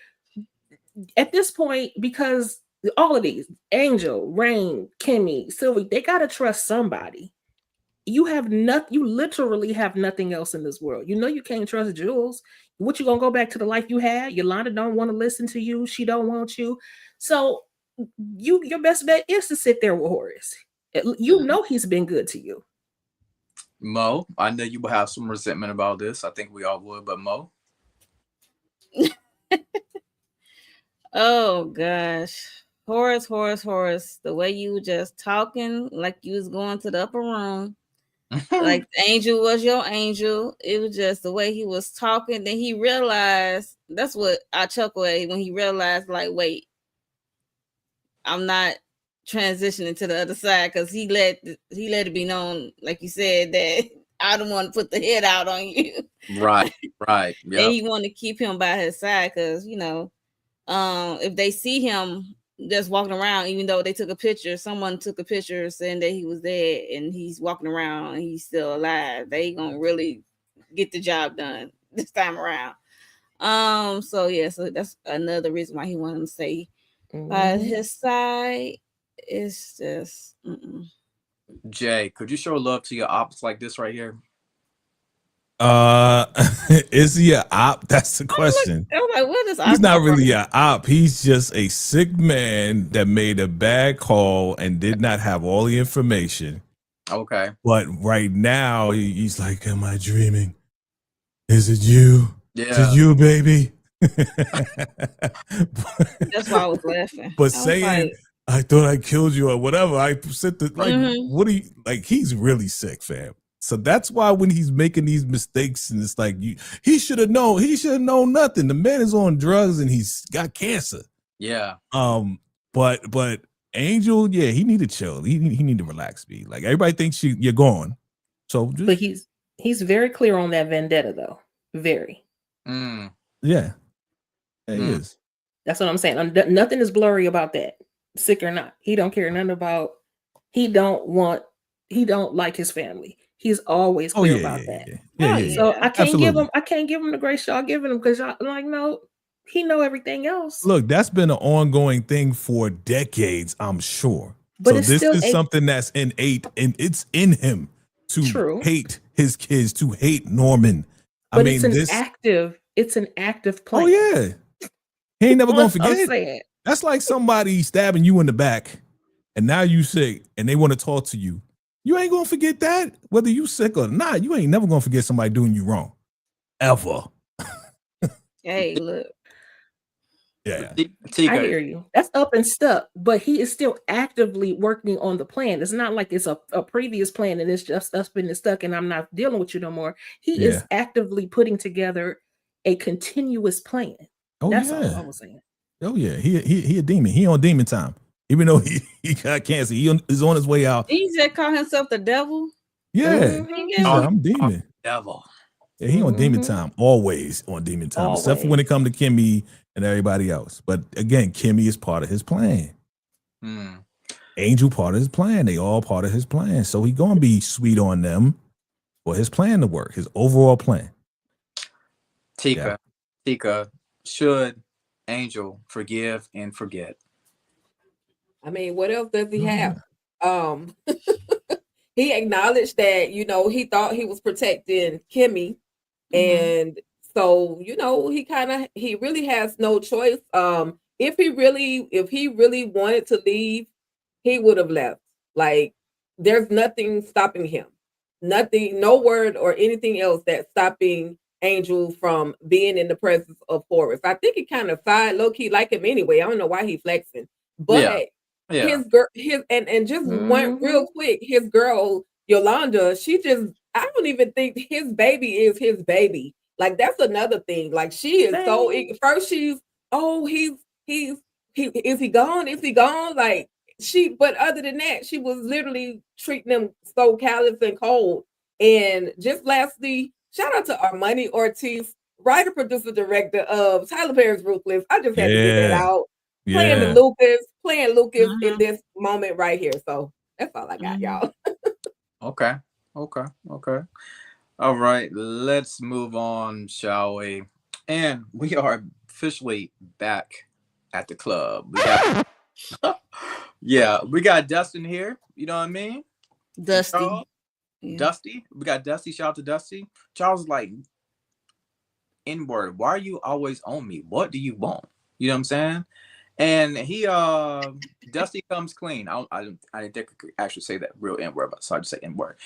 At this point, because all of these, Angel, Rain, Kimmy, Sylvie, they gotta trust somebody. You literally have nothing else in this world. You know you can't trust Jules. What, you gonna go back to the life you had? Yolanda don't want to listen to you. She don't want you. So your best bet is to sit there with Horace. You know he's been good to you. Mo, I know you will have some resentment about this. I think we all would, but Mo. Oh gosh. Horace, the way you were just talking like you was going to the upper room. Like Angel was your angel. It was just the way he was talking. Then he realized, that's what I chuckle at, when he realized, like, wait, I'm not transitioning to the other side, because he let it be known, like you said, that I don't want to put the head out on you. Right. Yep. And he wanted to keep him by his side, because, you know, if they see him just walking around, even though they took a picture, someone took a picture saying that he was dead and he's walking around and he's still alive, they gonna really get the job done this time around. So that's another reason why he wanted to stay by his side. It's just Jay, could you show love to your ops like this right here? Is he a op? That's the question. I'm like, what is He's not really a op. He's just a sick man that made a bad call and did not have all the information. Okay. But right now he's like, am I dreaming? Is it you? Yeah. Is it you, baby? That's why I was laughing. But saying, I thought I killed you or whatever, I said that, like, what do you, like, he's really sick, fam. So that's why when he's making these mistakes, and it's like, he should have known. He should have known nothing. The man is on drugs and he's got cancer. Yeah. But Angel, yeah, he need to chill. He need to relax. Be like, everybody thinks you're gone. So, but he's very clear on that vendetta, though. Very. Yeah, he is. That's what I'm saying. Nothing is blurry about that. Sick or not, he don't care nothing about. He don't like his family. He's always clear about that. Yeah. So I can't give him the grace y'all giving him, because y'all like, no, he know everything else. Look, that's been an ongoing thing for decades, I'm sure. But so this is something that's innate, and it's in him to hate his kids, to hate Norman. But it's an active plan. Oh yeah, he ain't never gonna forget. That's like somebody stabbing you in the back, and now you sick, and they want to talk to you. You ain't gonna forget that, whether you sick or not. You ain't never gonna forget somebody doing you wrong, ever. Hey, look. Yeah, I hear you. That's up and stuck, but he is still actively working on the plan. It's not like it's a previous plan and it's just us being stuck and I'm not dealing with you no more. He is actively putting together a continuous plan. That's all I was saying. Oh yeah, he a demon. He on demon time. Even though he got cancer, he is on his way out. He just call himself the devil. Yeah, I'm demon. Devil. Yeah, he on demon time. Always on demon time, except for when it comes to Kimmy and everybody else. But again, Kimmy is part of his plan. Angel part of his plan. They all part of his plan. So he gonna be sweet on them for his plan to work, his overall plan. Tika, should Angel forgive and forget? I mean, what else does he have? He acknowledged that, he thought he was protecting Kimmy. And so, he really has no choice. If he really wanted to leave, he would have left. Like, there's nothing stopping him. Nothing, no word or anything else that's stopping Angel from being in the presence of Forrest. I think he kind of low key like him anyway. I don't know why he's flexing, but his girl, and just one real quick, his girl Yolanda, I don't even think his baby is his baby. Like, that's another thing. Like, she is so first she's is he gone? Is he gone? Like, but other than that, she was literally treating him so callous and cold. And just lastly, shout out to Armani Ortiz, writer, producer, director of Tyler Perry's Ruthless. I just had to get that out. Playing Lucas in this moment right here. So that's all I got, y'all. Okay. All right, let's move on, shall we? And we are officially back at the club. We got Dustin here. You know what I mean? Dusty. Dusty. We got Dusty. Shout out to Dusty. Charles is like, N-word, why are you always on me? What do you want? You know what I'm saying? And he Dusty comes clean. I didn't think I could actually say that real N-word, so I just say N-word.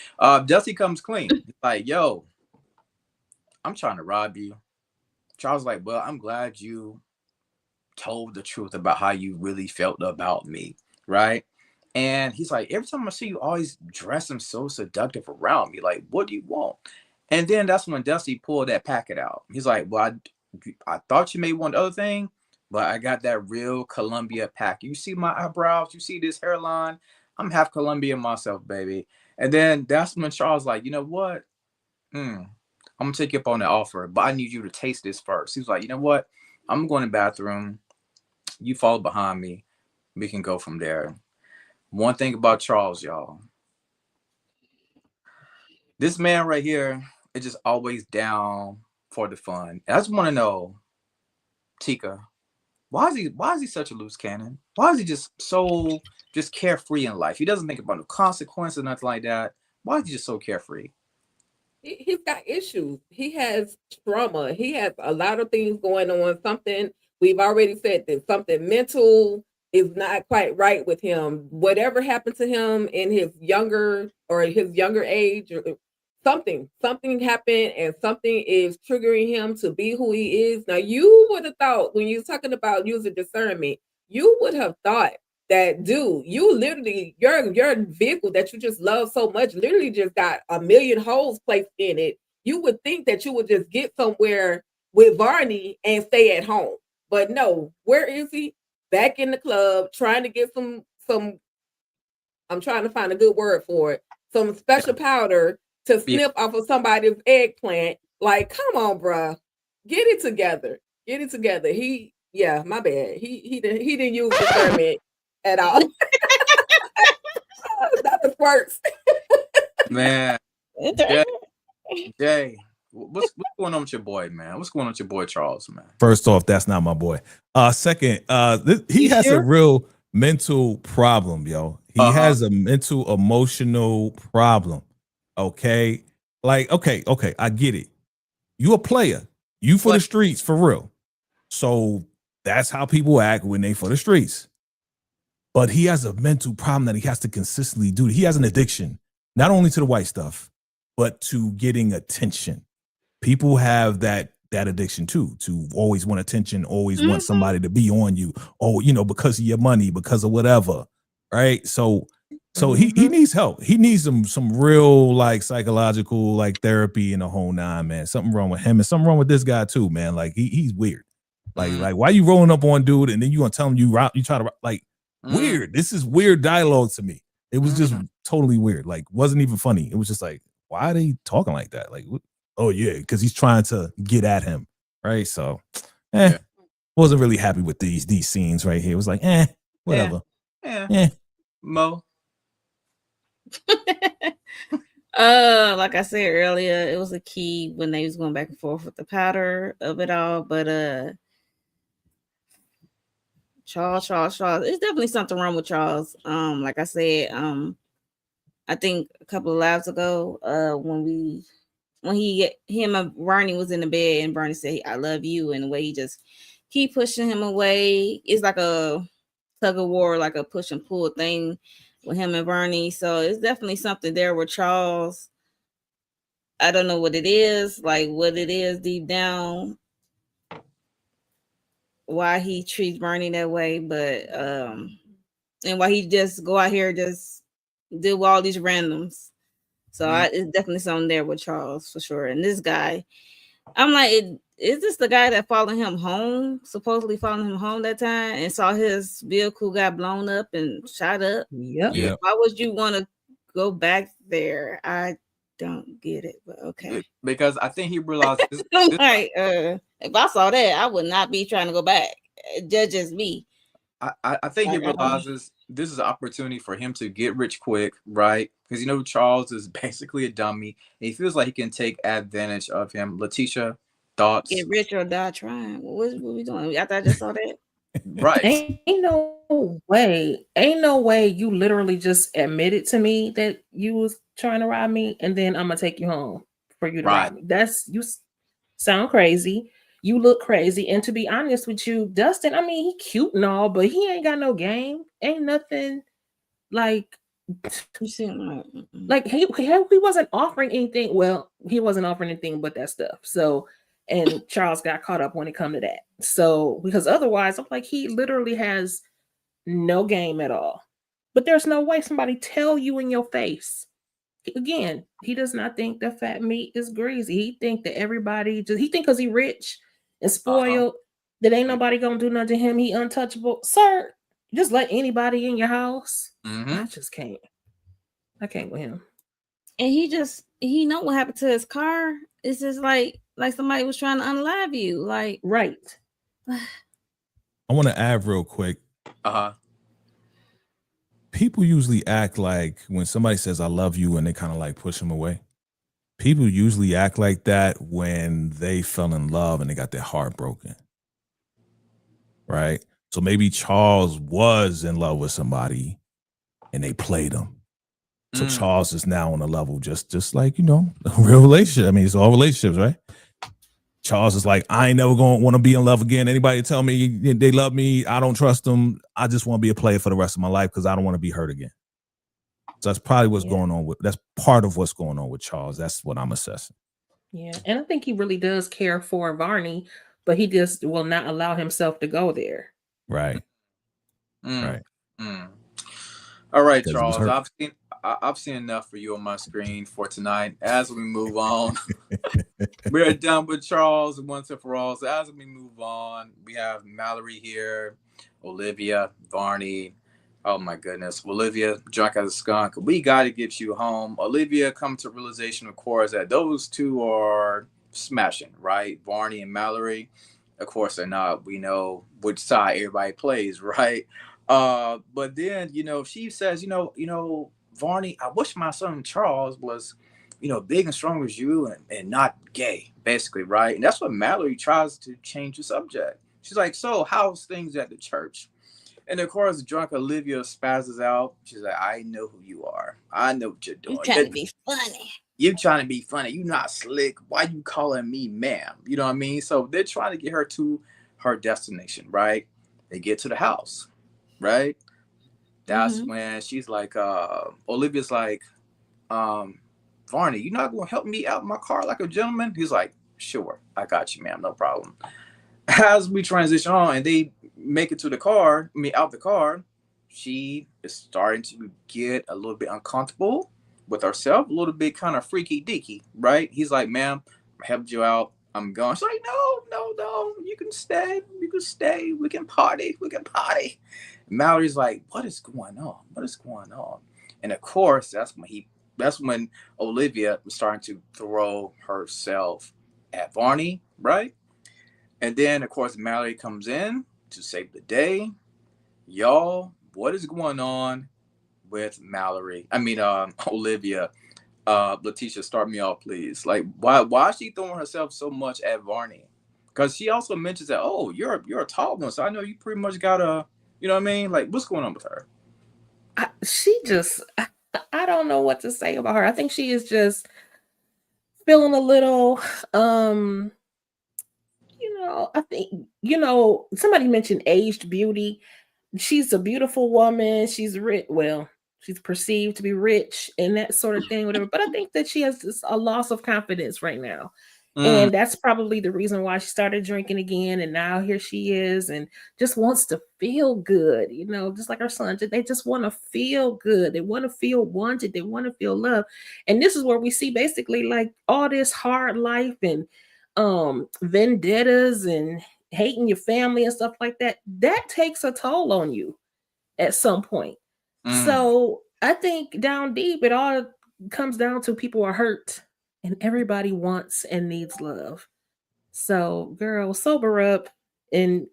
Dusty comes clean. He's like, yo, I'm trying to rob you. Charles is like, well, I'm glad you told the truth about how you really felt about me, right? And he's like, every time I see you always dressing so seductive around me, like, what do you want? And then that's when Dusty pulled that packet out. He's like, well, I thought you may want the other thing, but I got that real Columbia pack. You see my eyebrows? You see this hairline? I'm half Colombian myself, baby. And then that's when Charles like, you know what? I'm going to take you up on the offer, but I need you to taste this first. He was like, you know what? I'm going to the bathroom. You follow behind me. We can go from there. One thing about Charles, y'all. This man right here is just always down for the fun. And I just want to know, Tika, why is he such a loose cannon? Why is he just so carefree in life? He doesn't think about no consequences or nothing like that. Why is he just so carefree? He's got issues. He has trauma. He has a lot of things going on. Something we've already said that something mental is not quite right with him. Whatever happened to him in his younger age, or something happened, and something is triggering him to be who he is. Now, you would have thought, when you're talking about using discernment, you would have thought that, dude, you literally, your vehicle that you just love so much literally just got a million holes placed in it. You would think that you would just get somewhere with Varney and stay at home. But no, where is he? Back in the club, trying to get some I'm trying to find a good word for it, some special powder to snip off of somebody's eggplant. Like, come on, bruh. Get it together. My bad. He didn't use discernment at all. Not the squirts. Man. Jay, what's going on with your boy, man? What's going on with your boy Charles, man? First off, that's not my boy. Second, he has a real mental problem, yo. He has a mental, emotional problem. Okay. Like, okay, I get it. You a player. You for the streets, for real. So that's how people act when they for the streets. But he has a mental problem that he has to consistently do. He has an addiction, not only to the white stuff, but to getting attention. People have that addiction too, to always want attention, always want somebody to be on you, because of your money, because of whatever, right? So he needs help. He needs some real like psychological like therapy and the whole nine, man. Something wrong with him and something wrong with this guy too, man. Like he's weird. Like why you rolling up on dude and then you gonna tell him you try to like weird. This is weird dialogue to me. It was just totally weird. Like wasn't even funny. It was just like, why are they talking like that? Like, oh yeah, because he's trying to get at him, right? So, wasn't really happy with these scenes right here. It was like, whatever. Yeah. Mo? Like I said earlier, it was a key when they was going back and forth with the powder of it all. But Charles. There's definitely something wrong with Charles. Like I said, I think a couple of lives ago, when him and Bernie was in the bed and Bernie said, "I love you," and the way he just keep pushing him away, it's like a tug of war, like a push and pull thing with him and Bernie. So it's definitely something there with Charles. I don't know what it is, like what it is deep down, why he treats Bernie that way, but and why he just go out here just do all these randoms. So it's definitely something there with Charles for sure. And this guy, I'm like, is this the guy that followed him home? Supposedly following him home that time and saw his vehicle got blown up and shot up. Yep. Yep. Why would you want to go back there? I don't get it, but okay. Because I think he realized this, I'm like, if I saw that, I would not be trying to go back. Just me. I think he realizes this is an opportunity for him to get rich quick, right? Because you know Charles is basically a dummy, and he feels like he can take advantage of him. Letitia, thoughts? Get rich or die trying. What we doing? I thought I just saw that. Right. Ain't no way you literally just admitted to me that you was trying to rob me, and then I'm gonna take you home for you to rob me. That's you sound crazy. You look crazy. And to be honest with you, Dustin, I mean, he cute and all, but he ain't got no game. Ain't nothing like You seem like he wasn't offering anything. Well, he wasn't offering anything but that stuff. So, and Charles got caught up when it come to that. So, because otherwise, I'm like, he literally has no game at all. But there's no way somebody tell you in your face. Again, he does not think that fat meat is greasy. He think that everybody he think because he rich and spoiled that ain't nobody gonna do nothing to him. He untouchable. Sir, just let anybody in your house. I just can't. I can't with him. And he know what happened to his car. It's just like somebody was trying to unalive you. Like right. I want to add real quick. People usually act like when somebody says I love you and they kind of like push them away. People usually act like that when they fell in love and they got their heart broken. Right? So maybe Charles was in love with somebody and they played him. So Charles is now on a level just like, you know, a real relationship. I mean, it's all relationships, right? Charles is like, I ain't never going to want to be in love again. Anybody tell me they love me, I don't trust them. I just want to be a player for the rest of my life because I don't want to be hurt again. So that's probably what's going on that's part of what's going on with Charles. That's what I'm assessing. Yeah. And I think he really does care for Varney, but he just will not allow himself to go there. Right. Right. All right, Charles. I've seen enough for you on my screen for tonight. As we move on, we're done with Charles once and for all. So as we move on, we have Mallory here, Olivia, Varney. Oh my goodness, Olivia, drunk as a skunk. We got to get you home. Olivia come to realization, of course, that those two are smashing, right? Varney and Mallory. Of course, they're not. We know which side everybody plays, right? But then, you know, she says, you know, Varney, I wish my son Charles was, you know, big and strong as you and not gay, basically, right? And that's what Mallory tries to change the subject. She's like, so how's things at the church? And of course, drunk Olivia spazzes out. She's like, I know who you are. I know what you're doing. You're trying to be funny. You're trying to be funny. You're not slick. Why you calling me ma'am? You know what I mean? So they're trying to get her to her destination, right? They get to the house, right? That's when she's like, Olivia's like, Varney, you not going to help me out in my car like a gentleman? He's like, sure, I got you, ma'am, no problem. As we transition on and they make it to the car, out the car, she is starting to get a little bit uncomfortable with herself, a little bit kind of freaky deaky, right? He's like, ma'am, I helped you out. I'm gone. She's like, no, you can stay. We can party. Mallory's like, what is going on? And of course, that's when Olivia was starting to throw herself at Varney, right? And then, of course, Mallory comes in to save the day. Y'all, what is going on with Mallory. I mean, Olivia. Letitia, start me off, please. Like, why is she throwing herself so much at Varney? Because she also mentions that, oh, you're a tall one, so I know you pretty much got a, you know what I mean? Like, what's going on with her? She just, I don't know what to say about her. I think she is just feeling a little, I think, somebody mentioned aged beauty. She's a beautiful woman. She's rich. Well, she's perceived to be rich and that sort of thing, whatever. But I think that she has just a loss of confidence right now. Mm, And that's probably the reason why she started drinking again. And now here she is and just wants to feel good, just like her son. They just want to feel good. They want to feel wanted. They want to feel loved. And this is where we see basically like all this hard life and vendettas and hating your family and stuff like that. That takes a toll on you at some point. mm. So I think down deep, it all comes down to people are hurt and everybody wants and needs love. So, girl, sober up and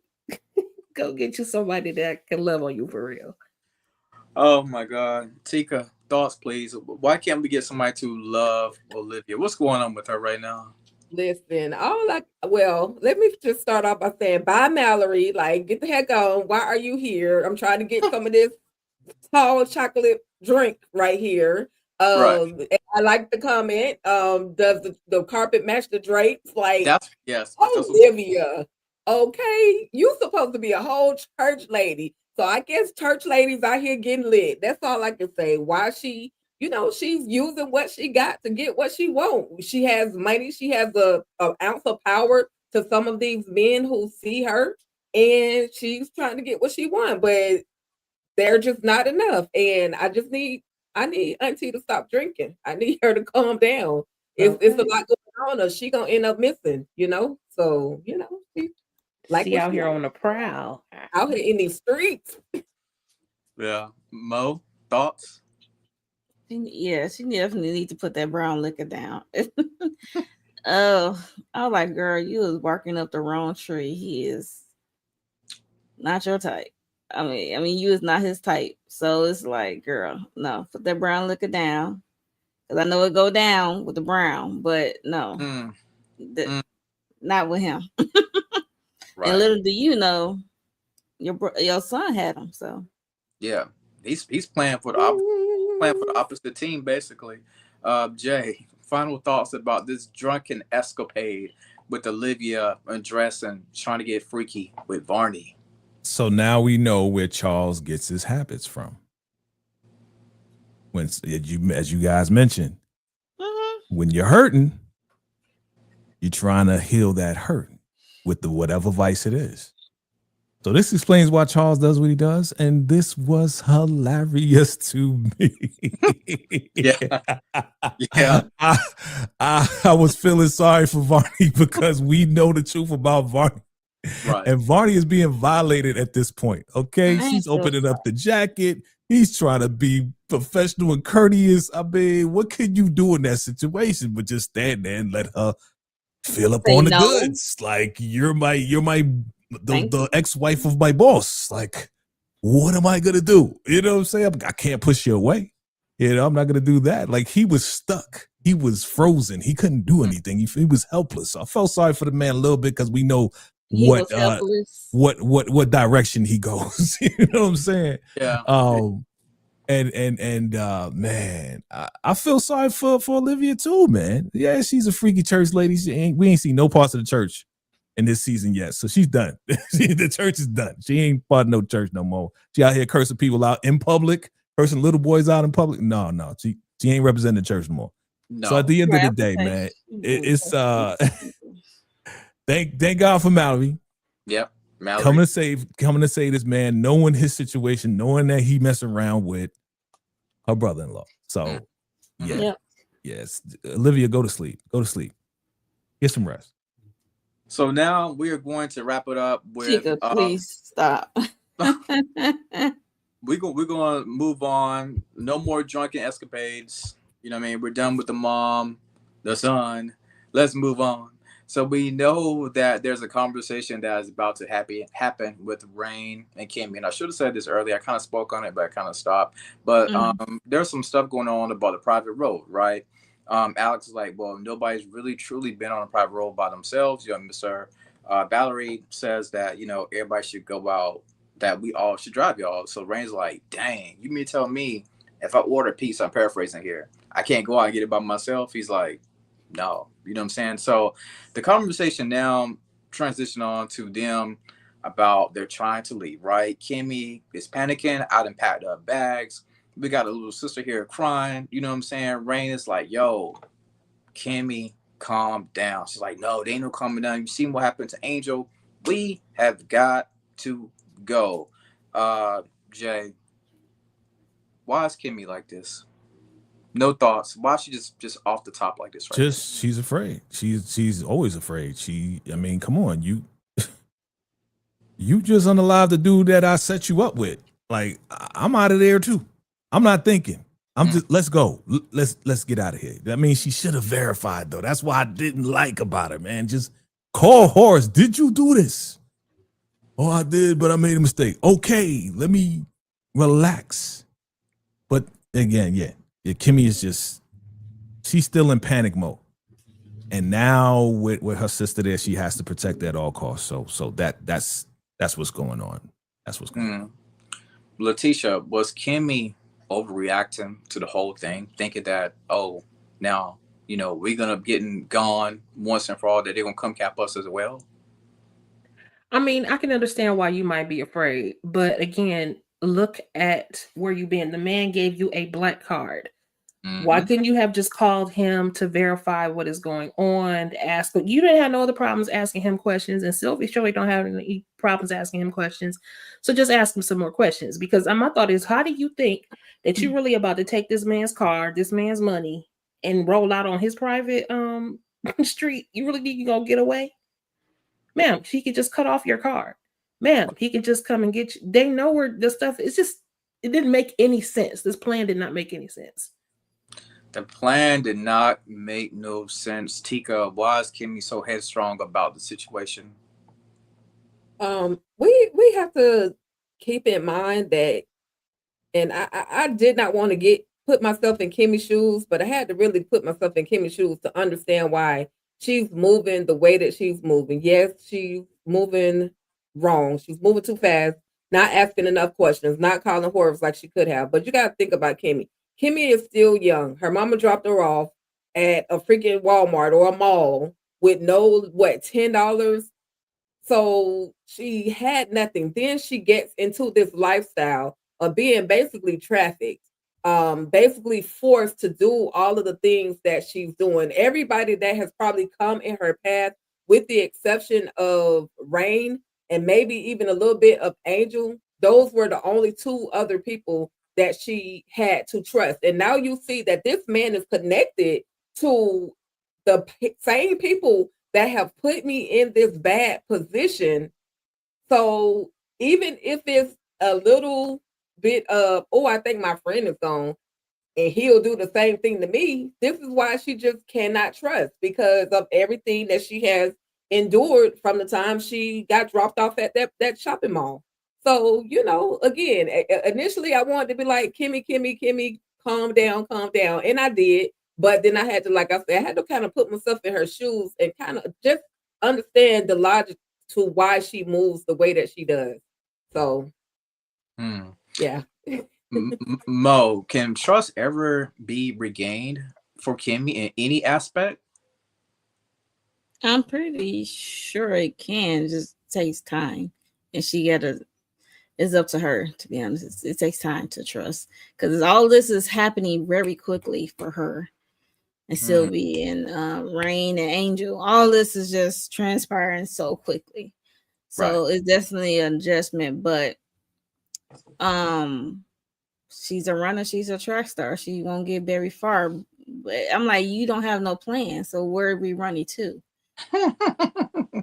go get you somebody that can love on you for real. Oh my God. Tika, thoughts, please. Why can't we get somebody to love Olivia? What's going on with her right now? Listen, let me just start off by saying, bye, Mallory. Like, get the heck on. Why are you here? I'm trying to get some of this tall chocolate drink right here. Right. And I like the comment. Does the carpet match the drapes? Like, Yes. Olivia, okay, you supposed to be a whole church lady. So I guess church ladies out here getting lit. That's all I can say. Why she's using what she got to get what she wants. She has money. She has a ounce of power to some of these men who see her, and she's trying to get what she wants, but they're just not enough. And I need Auntie to stop drinking. I need her to calm down. It's a lot going on. She gonna end up missing, So, she's like She out here on the prowl. out here in these streets. Yeah. Mo, thoughts? She definitely need to put that brown liquor down. Oh, I was like, girl, you was barking up the wrong tree. He is not your type. I mean, you is not his type. So it's like, girl, no, put that brown liquor down. Because I know it go down with the brown, but no, not with him. Right. And little do you know, your son had him. So yeah, he's playing for the opposite team, basically. Jay, final thoughts about this drunken escapade with Olivia undressing, trying to get freaky with Varney. So now we know where Charles gets his habits from. When, as you guys mentioned, when you're hurting, you're trying to heal that hurt with whatever vice it is. So this explains why Charles does what he does, and this was hilarious to me. Yeah. I was feeling sorry for Varney because we know the truth about Varney. Right. And Varney is being violated at this point. Okay. She's opening up the jacket. He's trying to be professional and courteous. I mean, what can you do in that situation but just stand there and let her fill up on the goods? Like, you're the ex-wife of my boss. Like, what am I gonna do? You know what I'm saying? I can't push you away. I'm not gonna do that. Like, he was stuck. He was frozen. He couldn't do anything. He was helpless. So I felt sorry for the man a little bit because we know what direction he goes. You know what I'm saying? Yeah. Man, I feel sorry for Olivia too, man. Yeah, she's a freaky church lady. We ain't seen no parts of the church in this season yet, so she's done. The church is done. She ain't part of no church no more. She out here cursing people out in public, cursing little boys out in public. No, she ain't representing the church no more. No. So at the end of the day, man, it's thank God for Mallory. Yep. Mallory. Coming to save this man, knowing his situation, knowing that he messing around with her brother-in-law. So yes, Olivia, go to sleep. Get some rest. So now we are going to wrap it up with. Chica, please stop. We're going to move on. No more drunken escapades. You know what I mean? We're done with the mom, the son. Let's move on. So we know that there's a conversation that is about to happen with Rain and Kimmy. And I should have said this earlier. I kind of spoke on it, but I kind of stopped. But there's some stuff going on about a private road, right? Alex is like, well, nobody's really truly been on a private road by themselves, young Mr. Valerie says that, everybody should go out, that we all should drive y'all. So Rain's like, dang, you mean to tell me if I order pizza, I'm paraphrasing here, I can't go out and get it by myself? He's like, no, you know what I'm saying? So the conversation now transition on to them about they're trying to leave, right? Kimmy is panicking, out and packed up bags. We got a little sister here crying, you know what I'm saying? Rain is like, yo, Kimmy, calm down. She's like, no, they ain't no calming down. You seen what happened to Angel? We have got to go. Jay, why is Kimmy like this? No thoughts. Why is she just off the top like this right now? She's afraid. She's always afraid. Come on, you just unalive the dude that I set you up with. Like, I'm out of there too. I'm not thinking. I'm just, let's go. Let's get out of here. That means she should have verified though. That's why I didn't like about her, man. Just call Horace. Did you do this? Oh, I did, but I made a mistake. Okay, let me relax. But again, yeah, Kimmy is she's still in panic mode. And now with her sister there, she has to protect at all costs. So that's what's going on. That's what's going on. Letitia, was Kimmy overreacting to the whole thing, thinking that, oh, now, we're gonna getting gone once and for all, that they're gonna come cap us as well? I mean, I can understand why you might be afraid, but again, look at where you've been. The man gave you a black card. Why couldn't you have just called him to verify what is going on, to ask? But you didn't have no other problems asking him questions, and Sylvie surely don't have any problems asking him questions. So just ask him some more questions. Because my thought is, how do you think that you're really about to take this man's car, this man's money, and roll out on his private street? You really think you're gonna get away? Ma'am, he could just cut off your car. Ma'am, he could just come and get you. They know where the stuff is. It didn't make any sense. This plan did not make any sense. The plan did not make no sense. Tika, why is Kimmy so headstrong about the situation? We have to keep in mind that, and I did not want to put myself in Kimmy's shoes, but I had to really put myself in Kimmy's shoes to understand why she's moving the way that she's moving. Yes, she's moving wrong. She's moving too fast, not asking enough questions, not calling Horace like she could have. But you got to think about Kimmy. Kimmy is still young. Her mama dropped her off at a freaking Walmart or a mall with no, $10? So she had nothing. Then she gets into this lifestyle of being basically trafficked, basically forced to do all of the things that she's doing. Everybody that has probably come in her path, with the exception of Rain and maybe even a little bit of Angel, those were the only two other people that she had to trust. And now you see that this man is connected to the same people that have put me in this bad position. So even if it's a little bit of, oh, I think my friend is gone and he'll do the same thing to me, this is why she just cannot trust, because of everything that she has endured from the time she got dropped off at that shopping mall. So, again, initially I wanted to be like, Kimmy, calm down. And I did. But then I had to, like I said, I had to kind of put myself in her shoes and kind of just understand the logic to why she moves the way that she does. So, yeah. Mo, can trust ever be regained for Kimmy in any aspect? I'm pretty sure it can. It just takes time. And it's up to her, to be honest. It takes time to trust, because all this is happening very quickly for her and Sylvie and Rain and Angel. All this is just transpiring so quickly. So It's definitely an adjustment, but she's a runner, she's a track star. She won't get very far. But I'm like, you don't have no plan. So where are we running to?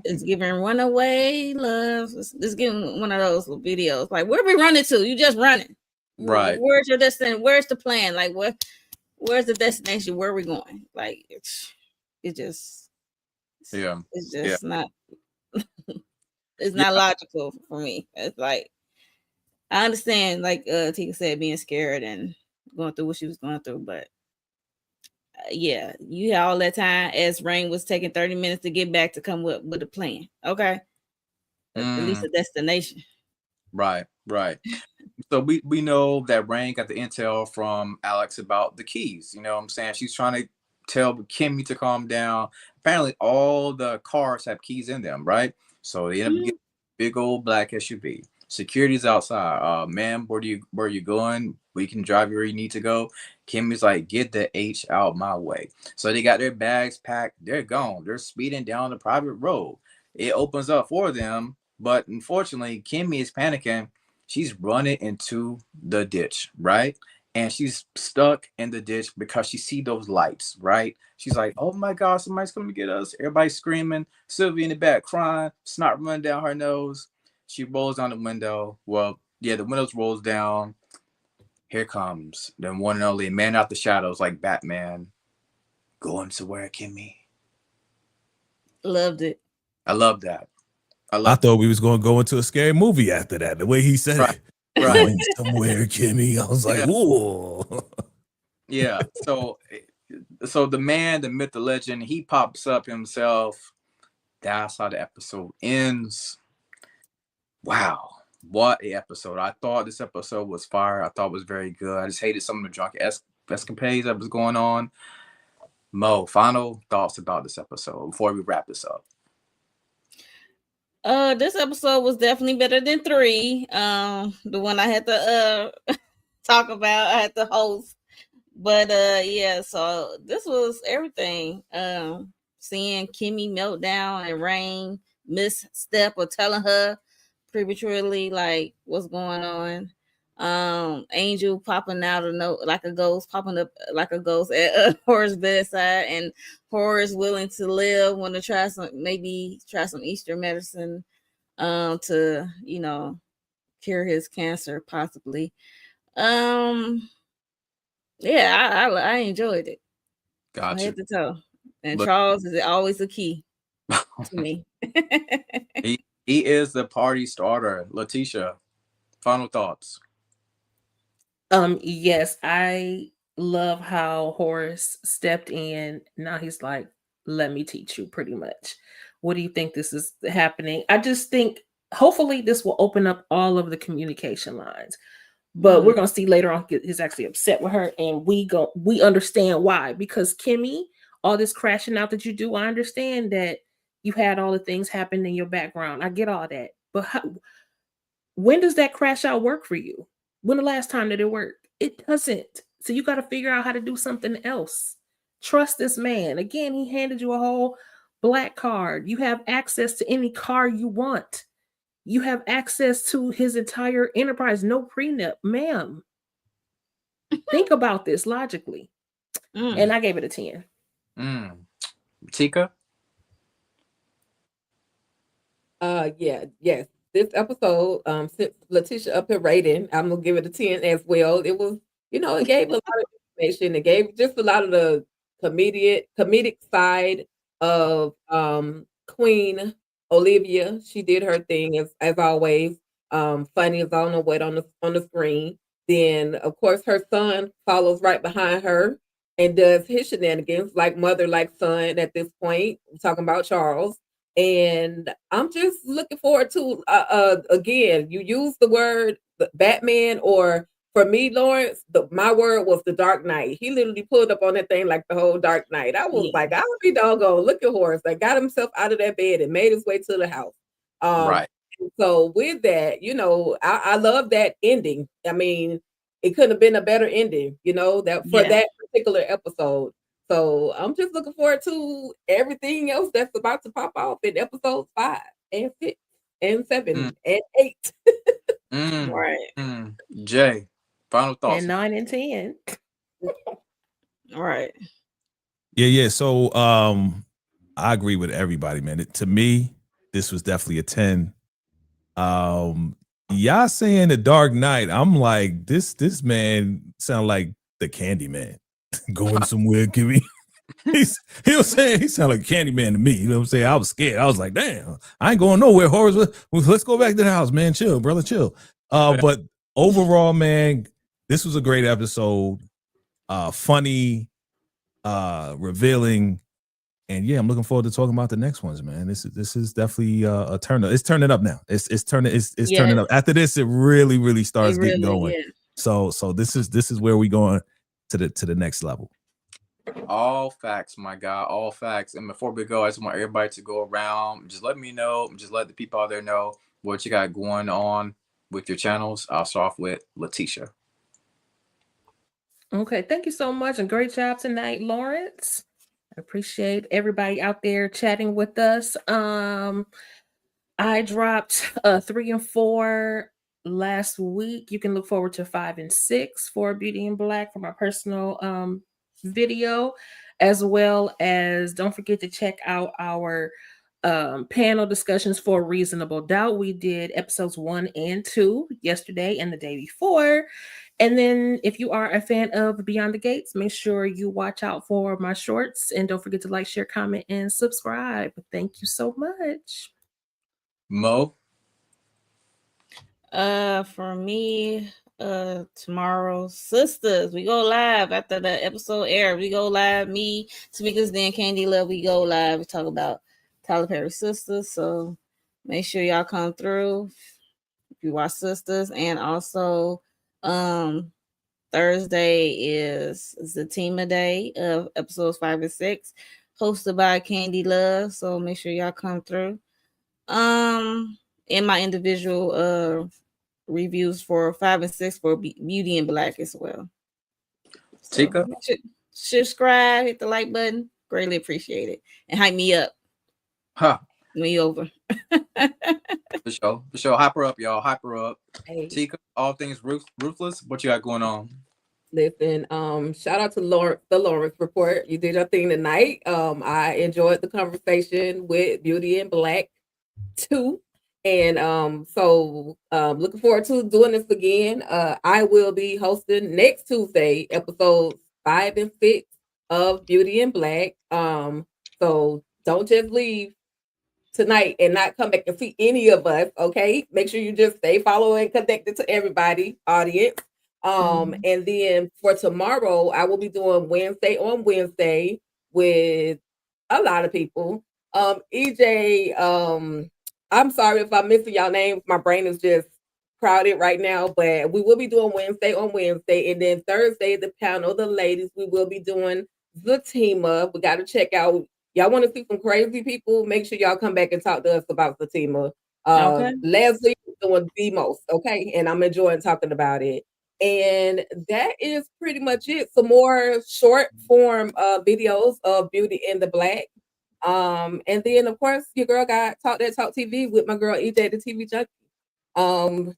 It's giving runaway love. It's giving one of those little videos. Like, where are we running to? You just running. Right. Where's your destination? Where's the plan? Like, where's the destination? Where are we going? Like, it's Yeah. It's Yeah. just not. It's Yeah. not logical for me. It's like I understand, like Tika said, being scared and going through what she was going through, but yeah, you had all that time as Rain was taking 30 minutes to get back to come with a plan. Okay, at least Mm, a destination. right. Right. So we know that Rain got the intel from Alex about the keys. You know what I'm saying? She's trying to tell Kimmy to calm down. Apparently, all the cars have keys in them, right? So they end up getting Mhm. a big old black SUV. Security's outside. Ma'am, where you going? We can drive you where you need to go. Kimmy's like, get the H out my way. So they got their bags packed. They're gone. They're speeding down the private road. It opens up for them, but unfortunately, Kimmy is panicking. She's running into the ditch, right? And she's stuck in the ditch because she see those lights, right? She's like, oh my God, somebody's coming to get us. Everybody's screaming. Sylvia in the back crying, snot running down her nose. She rolls down the window. Well, yeah, the windows rolls down. Here comes the one and only man out the shadows, like Batman. Going somewhere, Kimmy. Loved it. I love that. I I love thought we was going to go into a scary movie after that. The way he said Right. it, right. going somewhere, Kimmy. I was like, Yeah. ooh. Yeah. So the man, the myth, the legend, he pops up himself. That's how the episode ends. Wow. What a episode. I thought this episode was fire. I thought it was very good. I just hated some of the drunken escapades that was going on. Mo, final thoughts about this episode before we wrap this up. This episode was definitely better than 3. The one I had to talk about, I had to host. But yeah, so this was everything. Seeing Kimmy melt down and Rain misstep or telling her prematurely like what's going on. Angel popping out of no like a ghost, popping up like a ghost at Horace's bedside, and Horace willing to live, want to try some Easter medicine to cure his cancer possibly. Yeah, I enjoyed it from Gotcha. head to toe. And But Charles is always a key to me. he is the party starter. Letitia, final thoughts. Yes, I love how Horace stepped in. Now he's like, let me teach you pretty much. What do you think this is happening? I just think hopefully this will open up all of the communication lines. But we're gonna see later on he's actually upset with her, and we understand why. Because Kimmy, all this crashing out that you do, I understand that you had all the things happen in your background. I get all that. But when does that crash out work for you? When the last time did it work? It doesn't. So you got to figure out how to do something else. Trust this man. Again, he handed you a whole black card. You have access to any car you want. You have access to his entire enterprise. No prenup, ma'am. Think about this logically. And I gave it a 10. Tika? Yes. This episode, since Letitia up here rating, I'm gonna give it a 10 as well. It was, it gave a lot of information. It gave just a lot of the comedic side of Queen Olivia. She did her thing as always. Funny as I don't know what on the screen. Then of course her son follows right behind her and does his shenanigans like mother, like son at this point. I'm talking about Charles. And I'm just looking forward to again, you use the word Batman, or for me, Lawrence, my word was the Dark Knight. He literally pulled up on that thing like the whole Dark Knight. I was like, I would be doggone. Look at Horace. Like, got himself out of that bed and made his way to the house. Right. So with that, I love that ending. I mean, it couldn't have been a better ending, that particular episode. So I'm just looking forward to everything else that's about to pop off in episodes 5 and 6 and 7 and 8. Right. Jay, final thoughts. And 9 and 10. All right. Yeah. So I agree with everybody, man. To me, this was definitely a 10. Y'all saying the Dark Knight, I'm like, this man sound like the Candy Man. Going somewhere, Kimmy. He was saying he sounded like Candyman to me. You know what I'm saying? I was scared. I was like, damn, I ain't going nowhere. Horace, let's go back to the house, man. Chill, brother, chill. But overall, man, this was a great episode. Funny, revealing, and yeah, I'm looking forward to talking about the next ones, man. This is definitely a turn up. It's turning up now. It's turning up. After this, it really starts getting going. Yeah. So this is where we going to the next level. All facts, my guy, all facts. And before we go, I just want everybody to go around. Just let me know. Just let the people out there know what you got going on with your channels. I'll start off with Letitia. Okay, thank you so much, and great job tonight, Lawrence. I appreciate everybody out there chatting with us. I dropped 3 and 4 last week. You can look forward to 5 and 6 for Beauty in Black for my personal video, as well as don't forget to check out our panel discussions for Reasonable Doubt. We did episodes 1 and 2 yesterday and the day before. And then if you are a fan of Beyond the Gates, make sure you watch out for my shorts, and don't forget to like, share, comment, and subscribe. Thank you so much. Mo. For me, tomorrow, Sisters, we go live after the episode air. We go live. Me, Tamika's Dan Candy Love, we go live. We talk about Tyler Perry Sisters. So make sure y'all come through if you watch Sisters. And also Thursday is Zatima Day of episodes 5 and 6, hosted by Candy Love. So make sure y'all come through. In my individual reviews for 5 and 6 for Beauty in Black as well. So Tika? subscribe, hit the like button, greatly appreciate it, and hype me up. Huh. Me over. For sure. Hype her up, y'all. Hype her up. Hey. Tika, all things ruthless. What you got going on? Listen, shout out to the Lawrence Report. You did your thing tonight. I enjoyed the conversation with Beauty in Black 2. And so looking forward to doing this again. I will be hosting next Tuesday, episodes 5 and 6 of Beauty in Black. So don't just leave tonight and not come back and see any of us. Okay, make sure you just stay following, connected to everybody, audience. And then for tomorrow, I will be doing Wednesday on Wednesday with a lot of people. EJ, I'm sorry if I'm missing y'all names. My brain is just crowded right now, but we will be doing Wednesday on Wednesday. And then Thursday, the panel, the ladies, we will be doing Zatima. We got to check out. Y'all want to see some crazy people? Make sure y'all come back and talk to us about Zatima. Okay. Leslie is doing the most, okay? And I'm enjoying talking about it. And that is pretty much it. Some more short form videos of Beauty in the Black. And then of course your girl got Talk That Talk TV with my girl EJ the TV Junkie.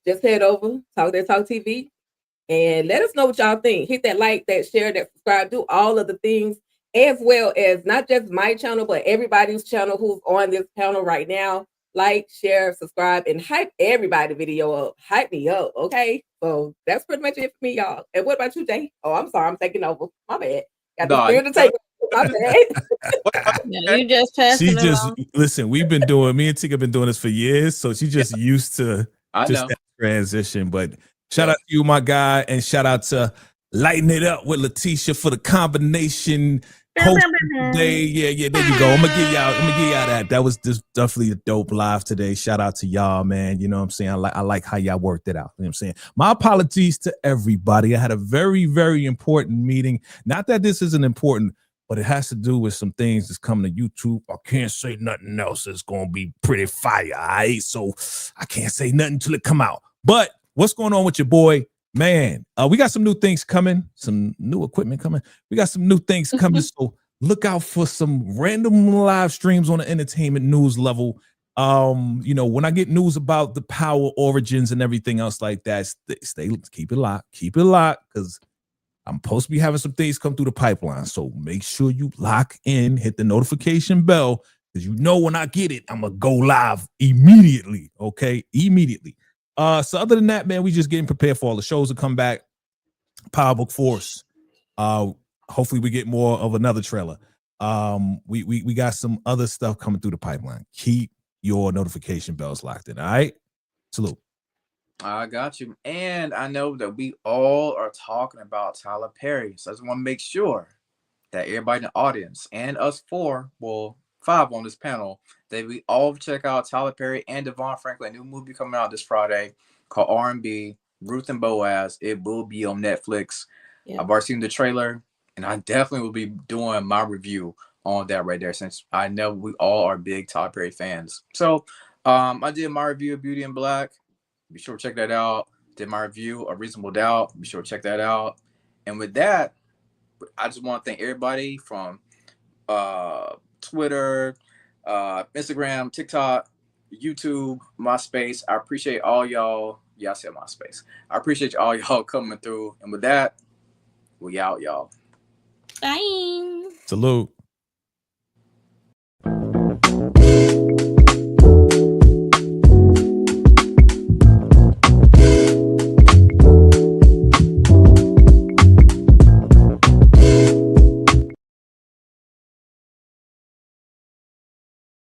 Just head over, Talk That Talk TV, and let us know what y'all think. Hit that like, that share, that subscribe, do all of the things, as well as not just my channel, but everybody's channel who's on this panel right now. Like, share, subscribe, and hype everybody video up. Hype me up, okay? So that's pretty much it for me, y'all. And what about you, Jay? Oh, I'm sorry, I'm taking over. My bad. Got the spirit to take over. My bad. Yeah, you just passing it along. Listen, me and Tika have been doing this for years, so she's just used to I just know. that transition. But shout out to you, my guy, and shout out to Lighten It Up with Letitia for the combination host today. Yeah, there you go. I'm gonna give y'all that. That was just definitely a dope live today. Shout out to y'all, man. You know what I'm saying? I like how y'all worked it out. You know what I'm saying? My apologies to everybody. I had a very, very important meeting. Not that this isn't important, but it has to do with some things that's coming to YouTube. I can't say nothing else. It's gonna be pretty fire, all right? So I can't say nothing until it come out. But what's going on with your boy? Man, we got some new things coming, some new equipment coming. We got some new things coming. So look out for some random live streams on the entertainment news level. When I get news about the power origins and everything else like that, keep it locked, because I'm supposed to be having some things come through the pipeline. So make sure you lock in, hit the notification bell, because when I get it, I'm gonna go live immediately. Okay, immediately. So other than that, man, we just getting prepared for all the shows to come back. Power Book Force. Hopefully we get more of another trailer. We got some other stuff coming through the pipeline. Keep your notification bells locked in. All right. Salute. I got you. And I know that we all are talking about Tyler Perry. So I just want to make sure that everybody in the audience and us five on this panel, that we all check out Tyler Perry and Devon Franklin, new movie coming out this Friday called R&B, Ruth and Boaz. It will be on Netflix. Yeah. I've already seen the trailer, and I definitely will be doing my review on that right there, since I know we all are big Tyler Perry fans. So I did my review of Beauty and Black. Be sure to check that out. Did my review of Reasonable Doubt. Be sure to check that out. And with that, I just want to thank everybody from Twitter, Instagram, TikTok, YouTube, MySpace. I appreciate all y'all. Yeah, I said MySpace. I appreciate all y'all coming through. And with that, we out, y'all. Bye. Salute.